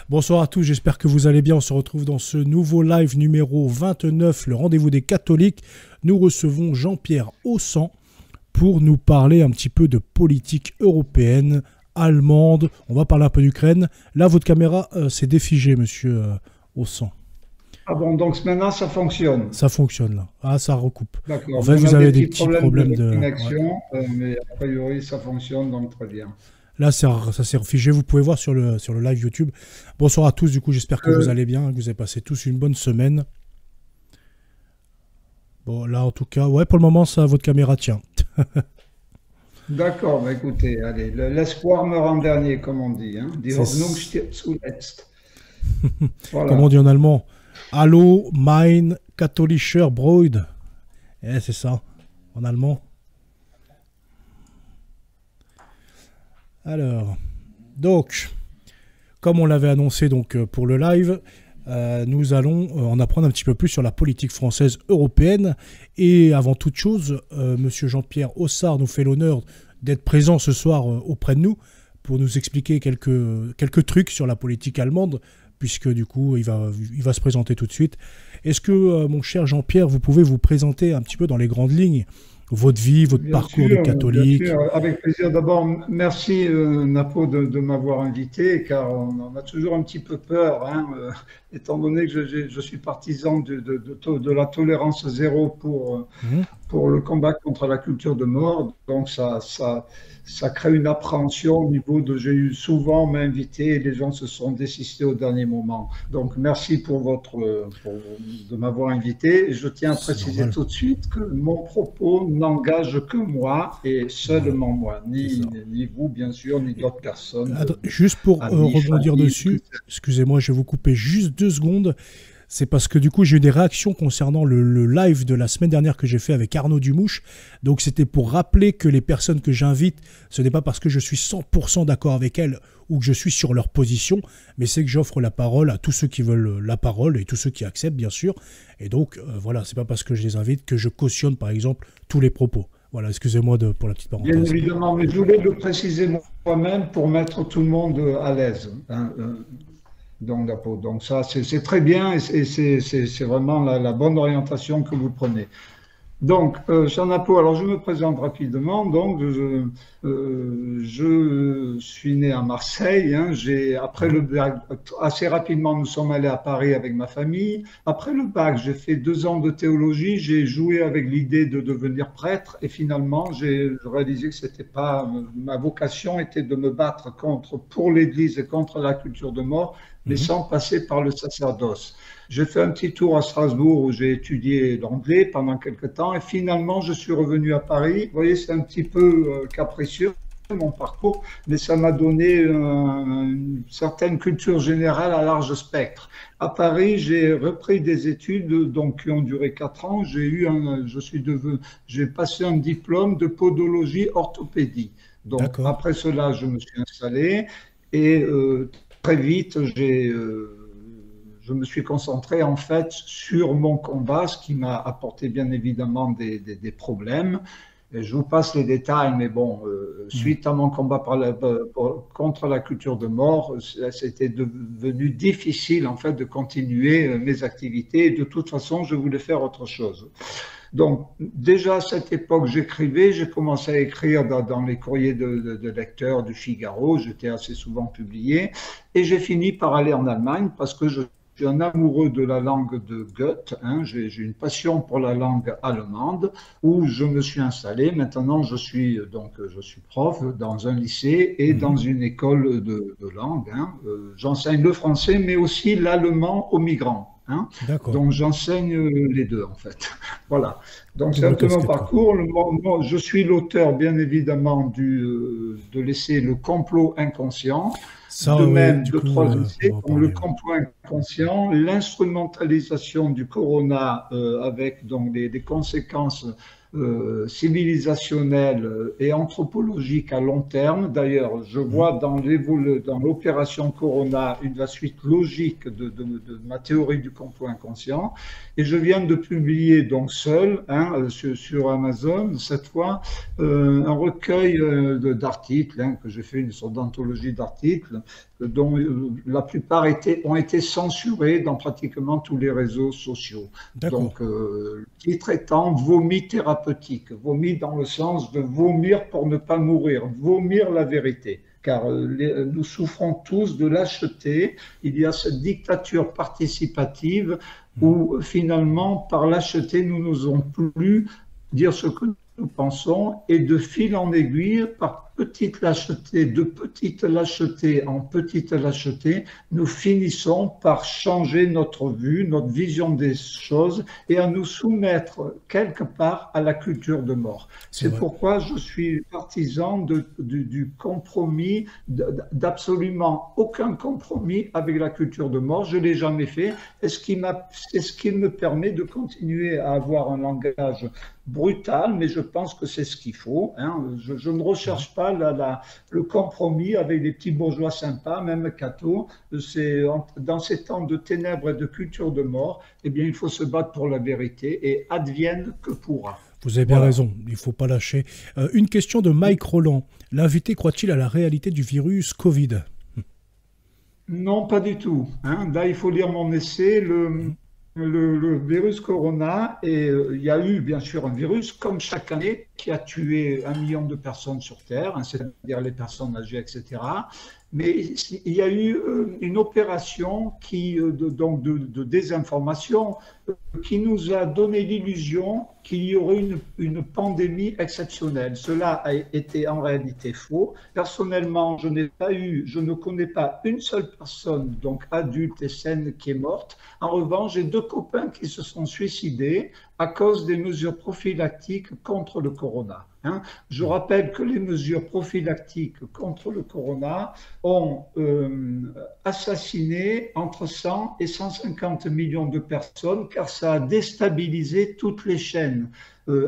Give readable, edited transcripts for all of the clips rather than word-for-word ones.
Bonsoir à tous, j'espère que vous allez bien. On se retrouve dans ce nouveau live numéro 29, le rendez-vous des catholiques. Nous recevons Jean-Pierre Haussan pour nous parler un petit peu de politique européenne, allemande. On va parler un peu d'Ukraine. Là, votre caméra s'est défigée, monsieur Haussan. Ah bon, donc maintenant ça fonctionne. Ça fonctionne là. Ah, ça recoupe. En D'accord. fait, On vous a avez des des petits petits problèmes problèmes de de... Ouais. connexion, mais a priori ça fonctionne, donc très bien. Là, ça s'est refigé. Vous pouvez voir sur le live YouTube. Bonsoir à tous. Du coup, j'espère que vous allez bien, que vous avez passé tous une bonne semaine. Bon, là, en tout cas, ouais, pour le moment, ça, votre caméra tient. D'accord, bah écoutez, allez, l'espoir meurt en dernier, comme on dit. Hein. Die Hoffnung stirbt zuletzt. Comment on Voilà. dit en allemand? Hallo, mein katholischer Bruder. Eh, c'est ça, en allemand. Alors, donc, comme on l'avait annoncé donc, pour le live, nous allons en apprendre un petit peu plus sur la politique française européenne. Et avant toute chose, monsieur Jean-Pierre Haussan nous fait l'honneur d'être présent ce soir auprès de nous pour nous expliquer quelques trucs sur la politique allemande, puisque du coup, il va se présenter tout de suite. Est-ce que, mon cher Jean-Pierre, vous pouvez vous présenter un petit peu dans les grandes lignes, votre vie, votre parcours de Bien catholique? sûr, avec plaisir. D'abord, merci Napo de m'avoir invité, car on a toujours un petit peu peur, hein, étant donné que je suis partisan de la tolérance zéro Mhm. pour le combat contre la culture de mort. Donc ça crée une appréhension au niveau de... J'ai eu souvent m'inviter et les gens se sont désistés au dernier moment. Donc merci de m'avoir invité. Et je tiens à C'est préciser normal, tout de suite que mon propos n'engage que moi et voilà, seulement moi, c'est ça. ni vous bien sûr, ni d'autres personnes, Juste pour amis, rebondir famille, tout dessus, ça. excusez-moi, je vais vous couper juste 2 secondes. C'est parce que du coup, j'ai eu des réactions concernant le live de la semaine dernière que j'ai fait avec Arnaud Dumouche. Donc, c'était pour rappeler que les personnes que j'invite, ce n'est pas parce que je suis 100% d'accord avec elles ou que je suis sur leur position, mais c'est que j'offre la parole à tous ceux qui veulent la parole et tous ceux qui acceptent, bien sûr. Et donc, voilà, c'est pas parce que je les invite que je cautionne, par exemple, tous les propos. Voilà, excusez-moi pour la petite Bien parenthèse. évidemment, mais je voulais le préciser moi-même pour mettre tout le monde à l'aise, hein, donc ça, c'est très bien et c'est vraiment la bonne orientation que vous prenez. Donc, Jean Napo, alors je me présente rapidement. Donc, je suis né à Marseille. Hein, après le bac, assez rapidement, nous sommes allés à Paris avec ma famille. Après le bac, j'ai fait 2 ans de théologie. J'ai joué avec l'idée de devenir prêtre. Et finalement, j'ai réalisé que c'était pas ma vocation était de me battre pour l'Église et contre la culture de mort, mais Mhm. sans passer par le sacerdoce. J'ai fait un petit tour à Strasbourg où j'ai étudié l'anglais pendant quelques temps et finalement je suis revenu à Paris. Vous voyez, c'est un petit peu capricieux mon parcours, mais ça m'a donné une certaine culture générale à large spectre. À Paris, j'ai repris des études donc, qui ont duré 4 ans. J'ai passé un diplôme de podologie orthopédie. Donc D'accord. après cela, je me suis installé et très vite, je me suis concentré en fait sur mon combat, ce qui m'a apporté bien évidemment des problèmes. Et je vous passe les détails, mais bon, Mhm. suite à mon combat contre la culture de mort, c'était devenu difficile en fait de continuer mes activités. Et de toute façon, je voulais faire autre chose. Donc, déjà à cette époque, j'écrivais, j'ai commencé à écrire dans les courriers de lecteurs du Figaro, j'étais assez souvent publié, et j'ai fini par aller en Allemagne parce que je suis un amoureux de la langue de Goethe, hein, j'ai une passion pour la langue allemande, où je me suis installé. Maintenant, je suis prof dans un lycée et dans Mhm. une école de langue. Hein. J'enseigne le français, mais aussi l'allemand aux migrants. Hein. D'accord. Donc j'enseigne les deux en fait. Voilà. Donc c'est un Double peu mon casquette, quoi. parcours. Je suis l'auteur bien évidemment de l'essai Le complot inconscient, Ça, de ouais, même du de coup, 3 essais, on va en donc Le parler. Ouais. complot inconscient, l'instrumentalisation du corona avec donc des conséquences civilisationnel et anthropologique à long terme. D'ailleurs, je vois dans l'opération Corona la suite logique de ma théorie du complot inconscient. Et je viens de publier donc seul, sur Amazon, cette fois, un recueil d'articles, que j'ai fait une sorte d'anthologie d'articles, dont la plupart ont été censurés dans pratiquement tous les réseaux sociaux. Donc, le titre étant vomi thérapeutique, vomi dans le sens de vomir pour ne pas mourir, vomir la vérité. Car nous souffrons tous de lâcheté. Il y a cette dictature participative où finalement, par lâcheté, nous n'osons plus dire ce que nous pensons, et de fil en aiguille, par petite lâcheté, de petite lâcheté en petite lâcheté, nous finissons par changer notre vue, notre vision des choses, et à nous soumettre quelque part à la culture de mort. C'est pourquoi je suis partisan du compromis, d'absolument aucun compromis avec la culture de mort. Je ne l'ai jamais fait, et c'est ce qui me permet de continuer à avoir un langage brutal, mais je pense que c'est ce qu'il faut. Je ne recherche pas le compromis avec les petits bourgeois sympas, même Cato. Dans ces temps de ténèbres et de culture de mort, eh bien, il faut se battre pour la vérité et advienne que pourra. Vous avez bien raison, il ne faut pas lâcher. Une question de Mike Roland. L'invité croit-il à la réalité du virus Covid? Non, pas du tout. Là, il faut lire mon essai. Le virus Corona, et il y a eu bien sûr un virus, comme chaque année, qui a tué 1 million de personnes sur Terre, c'est-à-dire les personnes âgées, etc. Mais il y a eu une opération de désinformation qui nous a donné l'illusion qu'il y aurait une pandémie exceptionnelle. Cela a été en réalité faux. Personnellement, je ne connais pas une seule personne, donc adulte et saine, qui est morte. En revanche, j'ai 2 copains qui se sont suicidés à cause des mesures prophylactiques contre le corona. Je rappelle que les mesures prophylactiques contre le corona ont assassiné entre 100 et 150 millions de personnes, car ça a déstabilisé toutes les chaînes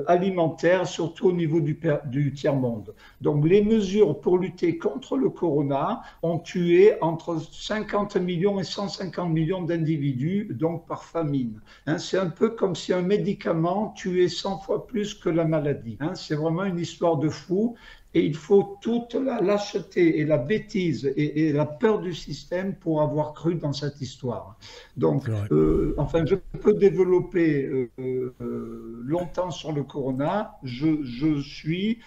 alimentaires, surtout au niveau du tiers-monde. Donc les mesures pour lutter contre le corona ont tué entre 50 millions et 150 millions d'individus, donc par famine. C'est un peu comme si un médicament tuait 100 fois plus que la maladie. C'est vraiment une histoire de fou. Et il faut toute la lâcheté et la bêtise et la peur du système pour avoir cru dans cette histoire. Donc, enfin, je peux développer longtemps sur le corona. J'ai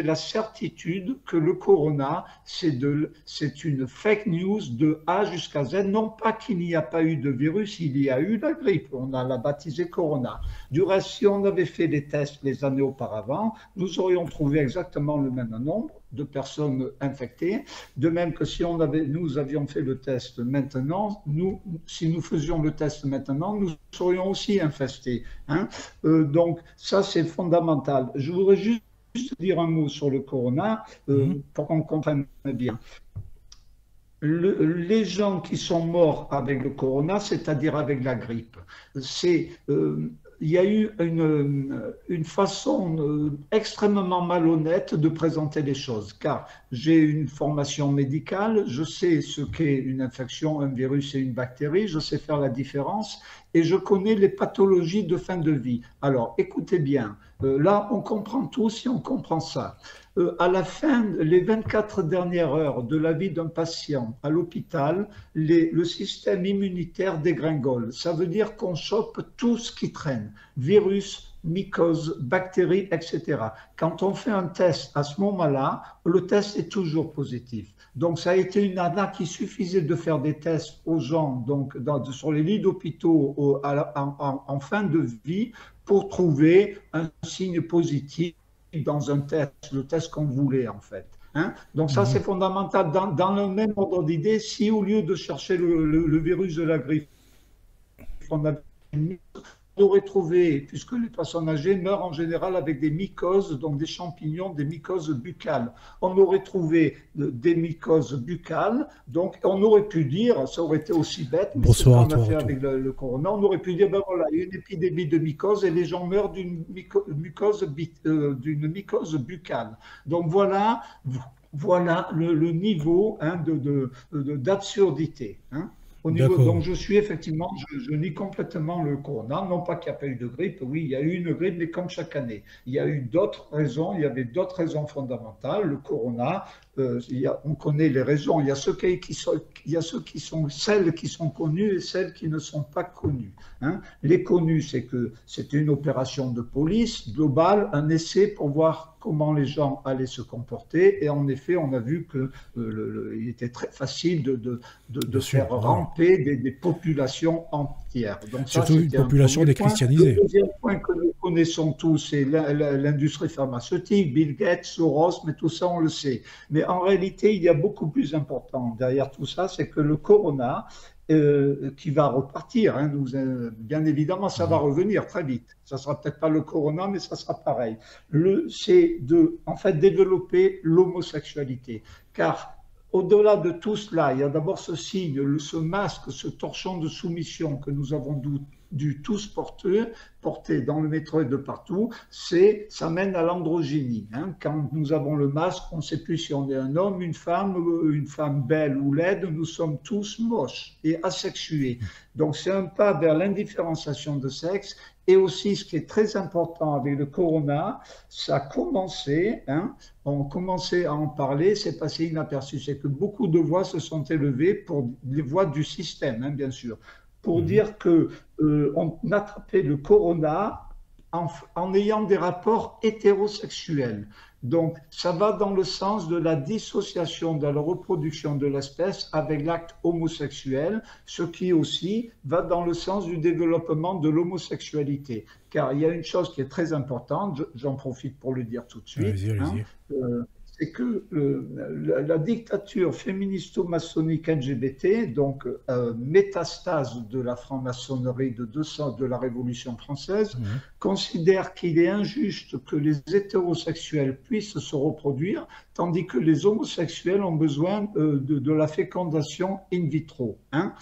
la certitude que le corona, c'est une fake news de A jusqu'à Z. Non pas qu'il n'y a pas eu de virus, il y a eu la grippe. On l'a baptisé corona. Du reste, si on avait fait les tests les années auparavant, nous aurions trouvé exactement le même nombre de personnes infectées. De même que si nous avions fait le test maintenant, si nous faisions le test maintenant, nous serions aussi infestés. Donc ça, c'est fondamental. Je voudrais juste dire un mot sur le corona pour qu'on comprenne bien. Les gens qui sont morts avec le corona, c'est-à-dire avec la grippe, il y a eu une façon extrêmement malhonnête de présenter les choses, car j'ai une formation médicale, je sais ce qu'est une infection, un virus et une bactérie, je sais faire la différence et je connais les pathologies de fin de vie. Alors, écoutez bien, là, on comprend tout si on comprend ça. À la fin, les 24 dernières heures de la vie d'un patient à l'hôpital, le système immunitaire dégringole. Ça veut dire qu'on chope tout ce qui traîne, virus, mycoses, bactéries, etc. Quand on fait un test à ce moment-là, le test est toujours positif. Donc ça a été une arnaque, il suffisait de faire des tests aux gens donc, sur les lits d'hôpitaux en fin de vie pour trouver un signe positif dans un test, le test qu'on voulait en fait. Donc ça c'est fondamental. Dans le même ordre d'idée, si au lieu de chercher le virus de la grippe, on avait aurait trouvé, puisque les personnes âgées meurent en général avec des mycoses, donc des champignons, des mycoses buccales. On aurait trouvé des mycoses buccales, donc on aurait pu dire, ça aurait été aussi bête, mais c'est ce Bonsoir à qu'on a toi, fait Arthur. avec le corona, on aurait pu dire, ben voilà, il y a une épidémie de mycose et les gens meurent d'une mycose buccale. Donc voilà le niveau hein, d'absurdité. Hein. D'accord. Donc je suis effectivement, je nie complètement le corona. Non pas qu'il n'y a pas eu de grippe, oui, il y a eu une grippe, mais comme chaque année. Il y a eu d'autres raisons, il y avait d'autres raisons fondamentales. Le corona, on connaît les raisons. Il y a celles qui sont connues et celles qui ne sont pas connues. Hein. Les connues, c'est que c'était une opération de police globale, un essai pour voir comment les gens allaient se comporter. Et en effet, on a vu qu'il était très facile Bien de sûr, faire ouais. ramper des populations entières. Donc ça, Surtout une c'était un population premier point. Le déchristianisée. deuxième point que nous connaissons tous, c'est l'industrie pharmaceutique, Bill Gates, Soros, mais tout ça, on le sait. Mais en réalité, il y a beaucoup plus important derrière tout ça, c'est que le corona, qui va repartir. Hein, bien évidemment, ça va Mhm. revenir très vite. Ça sera peut-être pas le corona, mais ça sera pareil. C'est de, en fait, développer l'homosexualité. Car au-delà de tout cela, il y a d'abord ce signe, ce masque, ce torchon de soumission que nous avons dû tous porter dans le métro et de partout, ça mène à l'androgynie. Hein. Quand nous avons le masque, on ne sait plus si on est un homme, une femme belle ou laide, nous sommes tous moches et asexués. Donc c'est un pas vers l'indifférenciation de sexe. Et aussi, ce qui est très important avec le corona, ça a commencé, hein, on commençait à en parler, c'est passé inaperçu. C'est que beaucoup de voix se sont élevées pour les voix du système, hein, bien sûr, pour Mhm. dire que on attrapait le corona en ayant des rapports hétérosexuels. Donc, ça va dans le sens de la dissociation de la reproduction de l'espèce avec l'acte homosexuel, ce qui aussi va dans le sens du développement de l'homosexualité. Car il y a une chose qui est très importante, j'en profite pour le dire tout de suite, Allez-y, hein, allez-y. c'est que la dictature féministo-maçonnique LGBT, donc métastase de la franc-maçonnerie de la Révolution française, Mhm. considère qu'il est injuste que les hétérosexuels puissent se reproduire, tandis que les homosexuels ont besoin de la fécondation in vitro. Hein.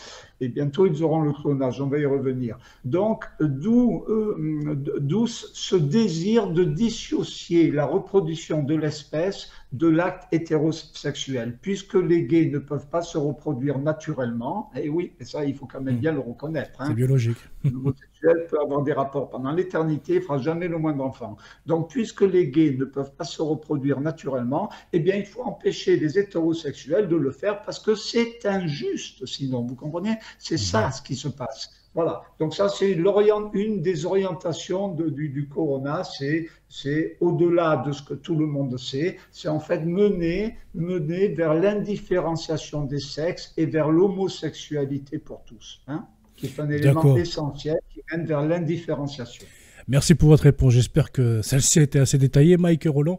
Et bientôt, ils auront le clonage, on va y revenir. Donc, d'où ce désir de dissocier la reproduction de l'espèce de l'acte hétérosexuel, puisque les gays ne peuvent pas se reproduire naturellement, et oui, et ça, il faut quand même Mhm. bien le reconnaître, C'est hein. biologique. L'homosexuel peut avoir des rapports pendant l'éternité, il ne fera jamais le moindre enfant. Donc, puisque les gays ne peuvent pas se reproduire naturellement, eh bien, il faut empêcher les hétérosexuels de le faire parce que c'est injuste, sinon, vous comprenez? C'est Mhm. ça ce qui se passe. Voilà. Donc, ça, c'est une des orientations du corona, c'est au-delà de ce que tout le monde sait, c'est en fait mener vers l'indifférenciation des sexes et vers l'homosexualité pour tous. Hein, qui est un élément D'accord. essentiel qui mène vers l'indifférenciation. Merci pour votre réponse. J'espère que celle-ci a été assez détaillée, Mike et Roland.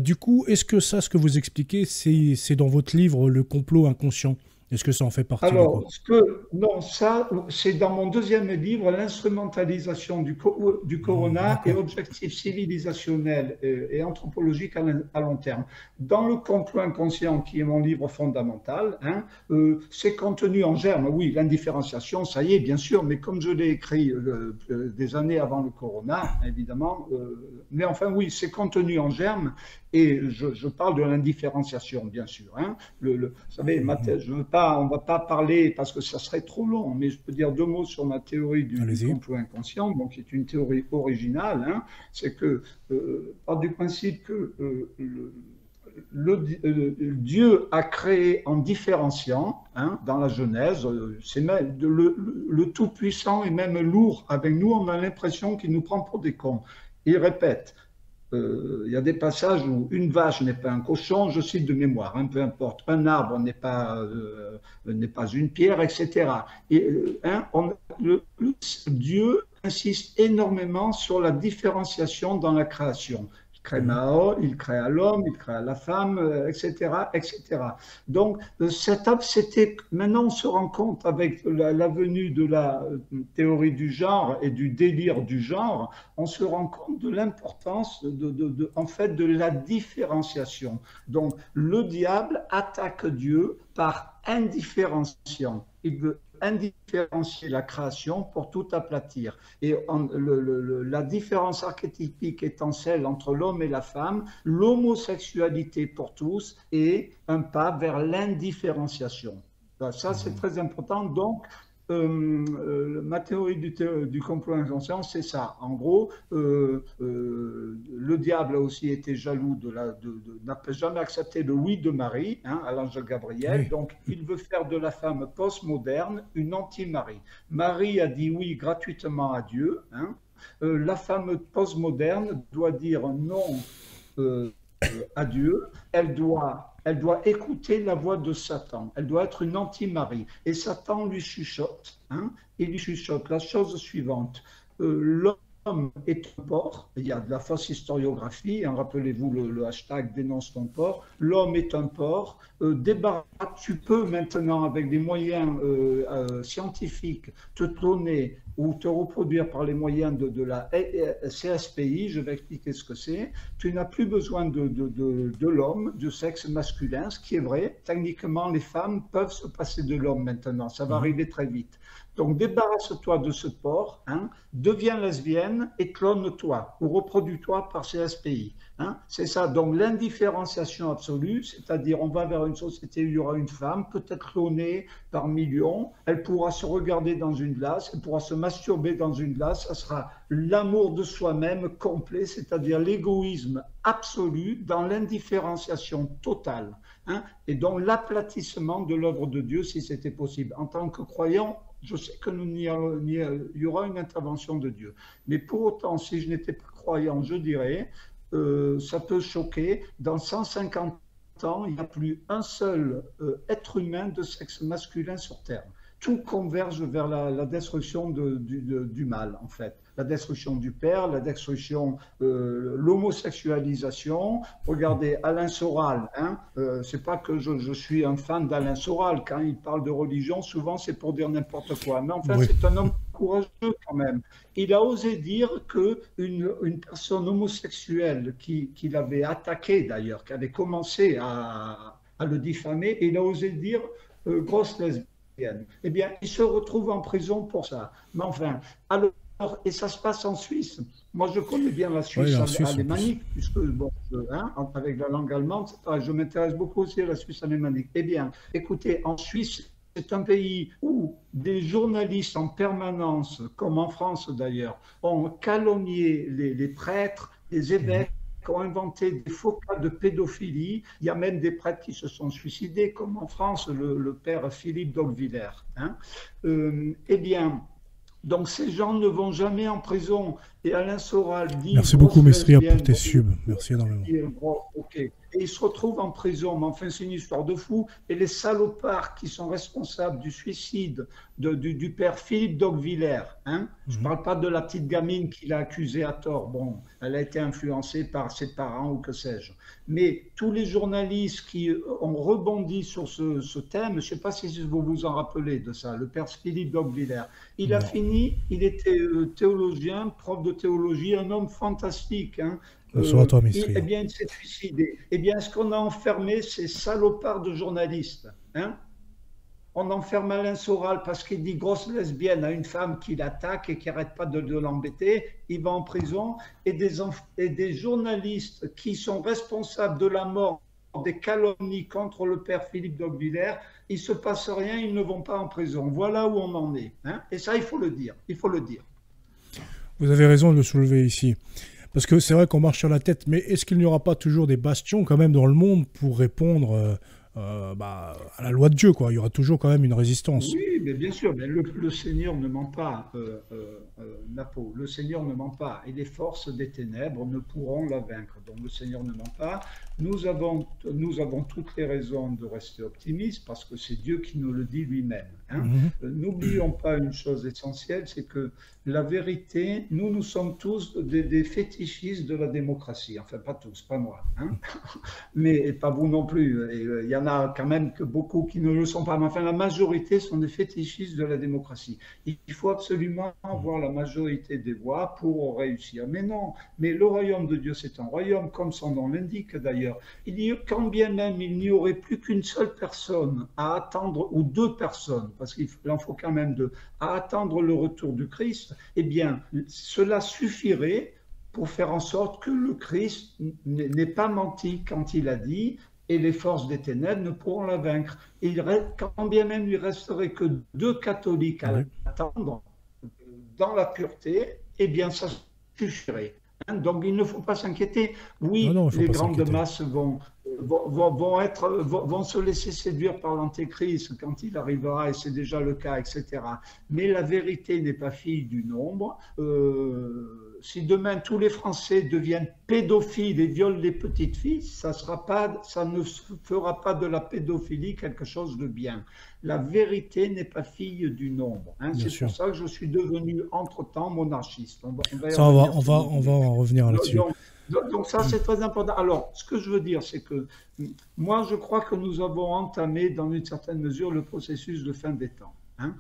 Du coup, est-ce que ça, ce que vous expliquez, c'est dans votre livre Le complot inconscient? Est-ce que ça en fait partie du coup? Alors, non, ça, c'est dans mon deuxième livre, l'instrumentalisation du corona et D'accord. objectifs civilisationnels et anthropologiques à long terme. Dans le complot inconscient, qui est mon livre fondamental, hein, c'est contenu en germe. Oui, l'indifférenciation, ça y est, bien sûr, mais comme je l'ai écrit des années avant le corona, évidemment, mais enfin, oui, c'est contenu en germe. Et je parle de l'indifférenciation, bien sûr. Hein. Vous savez, Mhm. on ne va pas parler parce que ça serait trop long, mais je peux dire deux mots sur ma théorie du Allez-y. complot inconscient, donc qui est une théorie originale. Hein. C'est que, part du principe que Dieu a créé en différenciant, hein, dans la Genèse, c'est même le Tout-Puissant est même lourd avec nous, on a l'impression qu'il nous prend pour des cons. Il répète, il y a des passages où une vache n'est pas un cochon, je cite de mémoire, hein, peu importe, un arbre n'est pas une pierre, etc. Et, hein, Dieu insiste énormément sur la différenciation dans la création. Crémao, il créa l'homme, il créa la femme, etc., etc. Donc, maintenant on se rend compte avec la venue de la théorie du genre et du délire du genre, on se rend compte de l'importance en fait, de la différenciation. Donc, le diable attaque Dieu par indifférenciation. Il veut indifférencier la création pour tout aplatir. Et la différence archétypique étant celle entre l'homme et la femme, l'homosexualité pour tous est un pas vers l'indifférenciation. Ça, c'est très important. Donc, ma théorie du complot inconscient, c'est ça. En gros, le diable a aussi été jaloux n'a jamais accepté le oui de Marie, hein, à l'ange Gabriel. Oui. Donc, il veut faire de la femme postmoderne une anti-Marie. Marie a dit oui gratuitement à Dieu. Hein. La femme postmoderne doit dire non à Dieu. Elle doit écouter la voix de Satan. Elle doit être une anti-Marie. Et Satan lui chuchote. Hein, il lui chuchote la chose suivante. L'homme est un porc. Il y a de la fausse historiographie. Hein, rappelez-vous le hashtag dénonce ton porc. L'homme est un porc. Tu peux maintenant, avec des moyens scientifiques, te cloner ou te reproduire par les moyens de la CSPI, je vais expliquer ce que c'est. Tu n'as plus besoin de l'homme, du sexe masculin, ce qui est vrai. Techniquement, les femmes peuvent se passer de l'homme maintenant, ça va arriver très vite. Donc débarrasse-toi de ce porc, hein, deviens lesbienne et clone-toi ou reproduis-toi par CSPI. Hein, c'est ça, donc l'indifférenciation absolue, c'est-à-dire on va vers une société où il y aura une femme, peut-être clonée par millions, elle pourra se regarder dans une glace, elle pourra se masturber dans une glace, ça sera l'amour de soi-même complet, c'est-à-dire l'égoïsme absolu dans l'indifférenciation totale, hein, et donc l'aplatissement de l'œuvre de Dieu si c'était possible. En tant que croyant, je sais que il y aura une intervention de Dieu, mais pour autant, si je n'étais pas croyant, je dirais, ça peut choquer, dans 150 ans, il n'y a plus un seul être humain de sexe masculin sur Terre. Tout converge vers la destruction du mal, en fait. La destruction du père, la destruction, l'homosexualisation. Regardez, Alain Soral, hein, c'est pas que je suis un fan d'Alain Soral. Quand il parle de religion, souvent c'est pour dire n'importe quoi. Mais enfin, oui. C'est un homme courageux quand même. Il a osé dire qu'une personne homosexuelle qu'il avait attaqué d'ailleurs, qui avait commencé à le diffamer, il a osé dire grosse lesbienne. Eh bien, il se retrouve en prison pour ça. Mais enfin, alors, et ça se passe en Suisse. Moi, je connais bien la Suisse alémanique, puisque, bon, avec la langue allemande, je m'intéresse beaucoup aussi à la Suisse alémanique. Eh bien, écoutez, en Suisse, c'est un pays où des journalistes en permanence, comme en France d'ailleurs, ont calomnié les prêtres, les évêques, ont inventé des faux cas de pédophilie. Il y a même des prêtres qui se sont suicidés, comme en France, le père Philippe d'Ocquevillers. Hein. Eh bien, donc ces gens ne vont jamais en prison. Et Alain Soral dit... Merci beaucoup, Mestria, pour tes subs. Merci énormément. Okay. Et ils se retrouvent en prison, mais enfin c'est une histoire de fou. Et les salopards qui sont responsables du suicide du père Philippe d'Ocquevillers, hein, je ne parle pas de la petite gamine qu'il a accusée à tort, bon, elle a été influencée par ses parents ou que sais-je. Mais tous les journalistes qui ont rebondi sur ce thème, je ne sais pas si vous vous en rappelez de ça, le père Philippe d'Ocquevillers, il a fini, il était théologien, prof de théologie, un homme fantastique, hein. Bonsoir à toi, Mestria. Eh bien, il s'est suicidé. Eh bien, ce qu'on a enfermé, ces salopards de journalistes. Hein, on enferme Alain Soral parce qu'il dit grosse lesbienne à une femme qui l'attaque et qui n'arrête pas de l'embêter. Il va en prison. Et des journalistes qui sont responsables de la mort des calomnies contre le père Philippe d'Ocquevillers, il ne se passe rien, ils ne vont pas en prison. Voilà où on en est. Hein, et ça, il faut le dire. Il faut le dire. Vous avez raison de le soulever ici. Parce que c'est vrai qu'on marche sur la tête, mais est-ce qu'il n'y aura pas toujours des bastions quand même dans le monde pour répondre à la loi de Dieu, quoi? Il y aura toujours quand même une résistance. Oui, Mais bien sûr, mais le Seigneur ne ment pas, Napo. Le Seigneur ne ment pas. Et les forces des ténèbres ne pourront la vaincre. Donc le Seigneur ne ment pas. Nous avons toutes les raisons de rester optimistes parce que c'est Dieu qui nous le dit lui-même. Hein. N'oublions pas une chose essentielle, c'est que la vérité, nous sommes tous des fétichistes de la démocratie. Enfin, pas tous, pas moi. Hein. Mais pas vous non plus. Il y en a quand même que beaucoup qui ne le sont pas. Mais enfin, la majorité sont des fétichistes de la démocratie. Il faut absolument avoir la majorité des voix pour réussir. Mais non, mais le royaume de Dieu, c'est un royaume, comme son nom l'indique d'ailleurs. Quand bien même il n'y aurait plus qu'une seule personne à attendre, ou deux personnes, parce qu'il en faut quand même deux, à attendre le retour du Christ, eh bien, cela suffirait pour faire en sorte que le Christ n'ait pas menti quand il a dit « et les forces des ténèbres ne pourront la vaincre ». Quand bien même il resterait que deux catholiques à attendre dans la pureté, eh bien, ça suffirait. Donc, il ne faut pas s'inquiéter. Oui, les grandes masses vont se laisser séduire par l'antéchrist quand il arrivera, et c'est déjà le cas, etc. Mais la vérité n'est pas fille du nombre. Si demain tous les Français deviennent pédophiles et violent les petites filles, ça ne fera pas de la pédophilie quelque chose de bien. La vérité n'est pas fille du nombre. Hein. C'est pour ça que je suis devenu entre-temps monarchiste. On va en revenir là-dessus. Donc ça, c'est très important. Alors, ce que je veux dire, c'est que moi, je crois que nous avons entamé, dans une certaine mesure, le processus de fin des temps. Hein.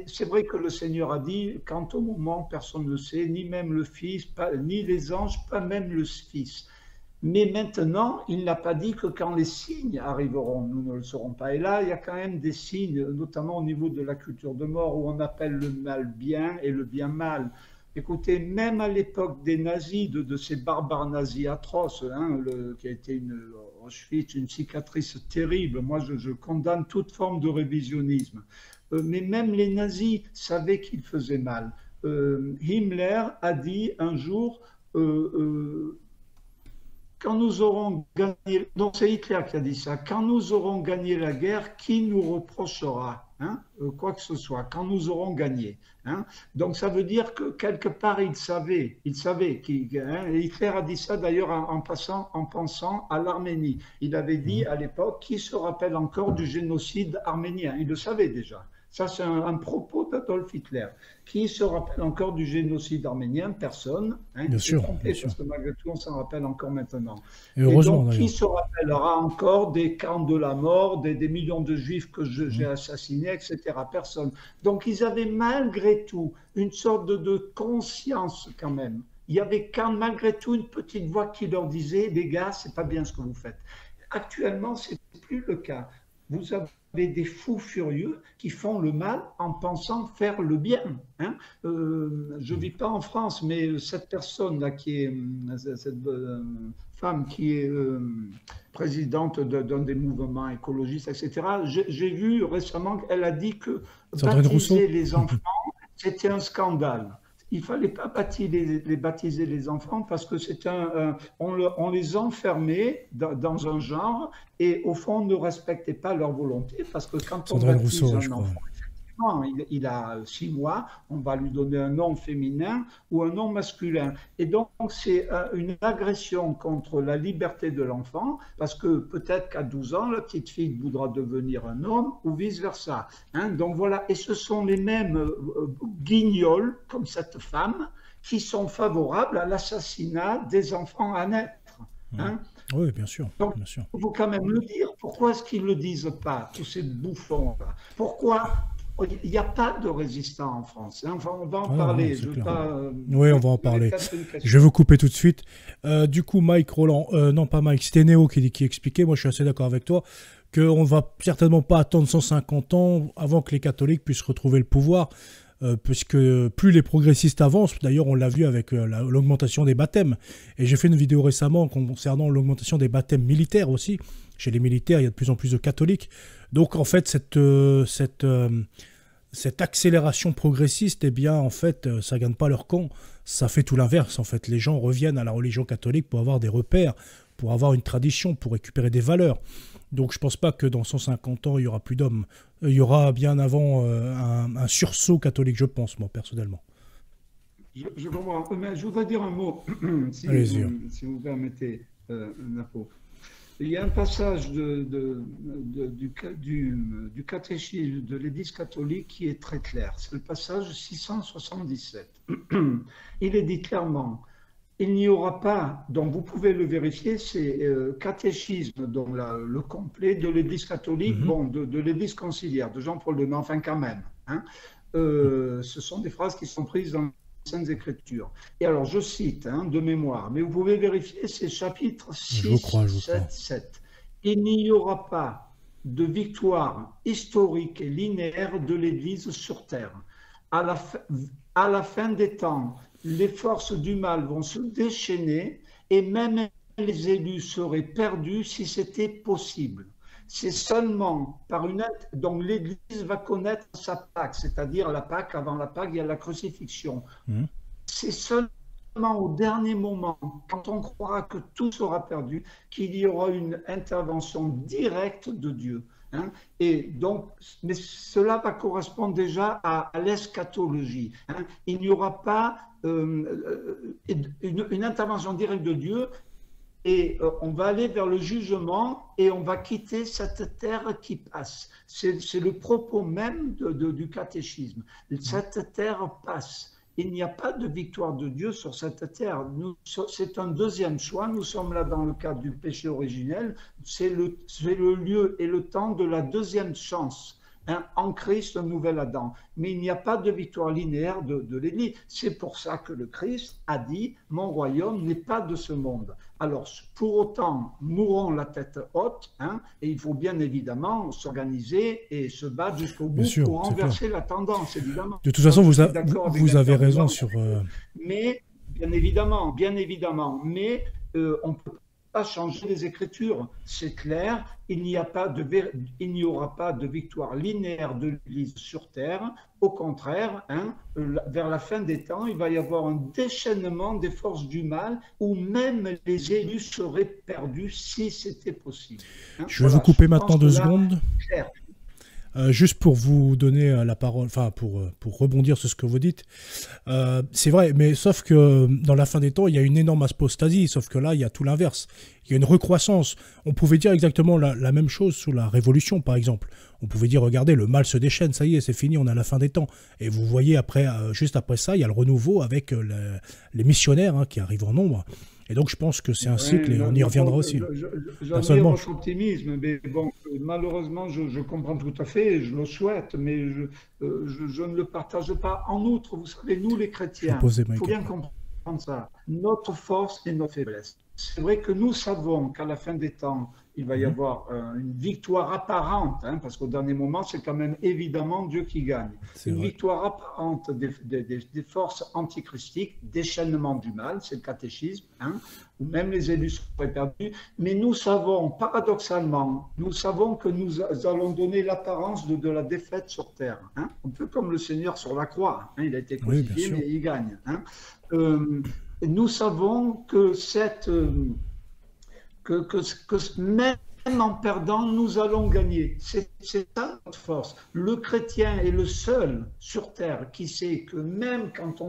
C'est vrai que le Seigneur a dit, quant au moment, personne ne le sait, ni même le Fils, ni les anges, pas même le Fils. Mais maintenant, il n'a pas dit que quand les signes arriveront, nous ne le saurons pas. Et là, il y a quand même des signes, notamment au niveau de la culture de mort, où on appelle le mal bien et le bien mal. Écoutez, même à l'époque des nazis, de ces barbares nazis atroces, hein, qui a été Auschwitz, une cicatrice terrible, moi je condamne toute forme de révisionnisme. Mais même les nazis savaient qu'ils faisaient mal. Himmler a dit un jour, quand nous aurons gagné, donc c'est Hitler qui a dit ça, quand nous aurons gagné la guerre, qui nous reprochera hein, quoi que ce soit, quand nous aurons gagné. Hein. Donc ça veut dire que quelque part il savait Hitler a dit ça d'ailleurs en pensant à l'Arménie. Il avait dit à l'époque, qui se rappelle encore du génocide arménien? Il le savait déjà. Ça, c'est un propos d'Adolf Hitler. Qui se rappelle encore du génocide arménien? Personne. Hein, bien sûr. Parce que malgré tout, on s'en rappelle encore maintenant. Et heureusement, donc, qui se rappellera encore des camps de la mort, des millions de juifs que j'ai assassinés, etc. Personne. Donc, ils avaient malgré tout une sorte de conscience quand même. Il y avait malgré tout une petite voix qui leur disait, les gars, c'est pas bien ce que vous faites. Actuellement, c'est plus le cas. Vous avez des fous furieux qui font le mal en pensant faire le bien. Hein. Je ne vis pas en France, mais cette personne-là, cette femme qui est présidente d'un des mouvements écologistes, etc., j'ai vu récemment qu'elle a dit que baptiser les enfants, c'était un scandale. Il ne fallait pas baptiser les enfants parce que on les enfermait dans un genre et au fond on ne respectait pas leur volonté parce que quand on baptise un enfant, il a 6 mois, on va lui donner un nom féminin ou un nom masculin. Et donc, c'est une agression contre la liberté de l'enfant, parce que peut-être qu'à 12 ans, la petite fille voudra devenir un homme ou vice-versa. Hein, donc voilà, et ce sont les mêmes guignols, comme cette femme, qui sont favorables à l'assassinat des enfants à naître. Hein. Oui, bien sûr. Donc, bien sûr. Il faut quand même le dire. Pourquoi est-ce qu'ils ne le disent pas, tous ces bouffons-là? Pourquoi il n'y a pas de résistants en France. Hein. Enfin, on va en parler. Oui, on va en parler. Je vais vous couper tout de suite. Du coup, Mike Roland, non pas Mike, c'était Néo qui expliquait, moi je suis assez d'accord avec toi, qu'on ne va certainement pas attendre 150 ans avant que les catholiques puissent retrouver le pouvoir, puisque plus les progressistes avancent, d'ailleurs on l'a vu avec l'augmentation des baptêmes. Et j'ai fait une vidéo récemment concernant l'augmentation des baptêmes militaires aussi. Chez les militaires, il y a de plus en plus de catholiques. Donc en fait, cette accélération progressiste, eh bien en fait, ça ne gagne pas leur camp. Ça fait tout l'inverse. En fait, les gens reviennent à la religion catholique pour avoir des repères, pour avoir une tradition, pour récupérer des valeurs. Donc je pense pas que dans 150 ans, il y aura plus d'hommes. Il y aura bien avant un sursaut catholique, je pense, moi, personnellement. Je comprends. Mais je voudrais dire un mot, Allez-y. si vous permettez, Napo. Il y a un passage du catéchisme de l'Église catholique qui est très clair. C'est le passage 677. Il est dit clairement, il n'y aura pas, donc vous pouvez le vérifier, c'est catéchisme, donc le complet de l'Église catholique, bon, de l'Église conciliaire, de Jean-Paul II, mais enfin quand même. Hein. Ce sont des phrases qui sont prises dans les Saintes Écritures. Et alors, je cite de mémoire, mais vous pouvez vérifier, c'est chapitre 6, 7, 7. Il n'y aura pas de victoire historique et linéaire de l'Église sur terre. À la fin des temps, les forces du mal vont se déchaîner et même les élus seraient perdus si c'était possible. C'est seulement par une... Donc l'Église va connaître sa Pâque, c'est-à-dire la Pâque, avant la Pâque, il y a la crucifixion. C'est seulement au dernier moment, quand on croira que tout sera perdu, qu'il y aura une intervention directe de Dieu. Hein. Et donc, mais cela va correspondre déjà à l'eschatologie. Hein. Il n'y aura pas une intervention directe de Dieu, et on va aller vers le jugement et on va quitter cette terre qui passe. C'est le propos même du catéchisme. Cette terre passe. Il n'y a pas de victoire de Dieu sur cette terre. C'est un deuxième choix. Nous sommes là dans le cadre du péché originel. C'est le lieu et le temps de la deuxième chance. Hein, en Christ, un nouvel Adam. Mais il n'y a pas de victoire linéaire de l'Église. C'est pour ça que le Christ a dit « Mon royaume n'est pas de ce monde ». Alors, pour autant, mourons la tête haute, hein, et il faut bien évidemment s'organiser et se battre jusqu'au bout pour renverser la tendance, évidemment. De toute façon, vous avez raison sur... Mais, bien évidemment, mais on peut pas changer les Écritures, c'est clair, il n'y aura pas de victoire linéaire de l'Église sur terre, au contraire, hein, vers la fin des temps, il va y avoir un déchaînement des forces du mal où même les élus seraient perdus si c'était possible. Hein. Je vais vous couper maintenant 2 secondes. Juste pour vous donner la parole, enfin pour rebondir sur ce que vous dites, c'est vrai, mais sauf que dans la fin des temps, il y a une énorme apostasie, sauf que là, il y a tout l'inverse. Il y a une recroissance. On pouvait dire exactement la même chose sous la Révolution, par exemple. On pouvait dire, regardez, le mal se déchaîne, ça y est, c'est fini, on a la fin des temps. Et vous voyez, juste après ça, il y a le renouveau avec les missionnaires hein, qui arrivent en nombre. Et donc, je pense que c'est un cycle et on y reviendra aussi. J'admire votre optimisme, mais bon, malheureusement, je comprends tout à fait, je le souhaite, mais je ne le partage pas. En outre, vous savez, nous les chrétiens, il faut bien comprendre ça, notre force et notre faiblesse. C'est vrai que nous savons qu'à la fin des temps, il va y avoir une victoire apparente, hein, parce qu'au dernier moment, c'est quand même évidemment Dieu qui gagne. Une victoire apparente des forces antichristiques, déchaînement du mal, c'est le catéchisme, hein, où même les élus seraient perdus. Mais nous savons, paradoxalement, nous savons que nous allons donner l'apparence de la défaite sur terre. Hein, un peu comme le Seigneur sur la croix. Hein, il a été crucifié, mais il gagne. Hein. Nous savons que même en perdant, nous allons gagner. C'est ça notre force. Le chrétien est le seul sur terre qui sait que même quand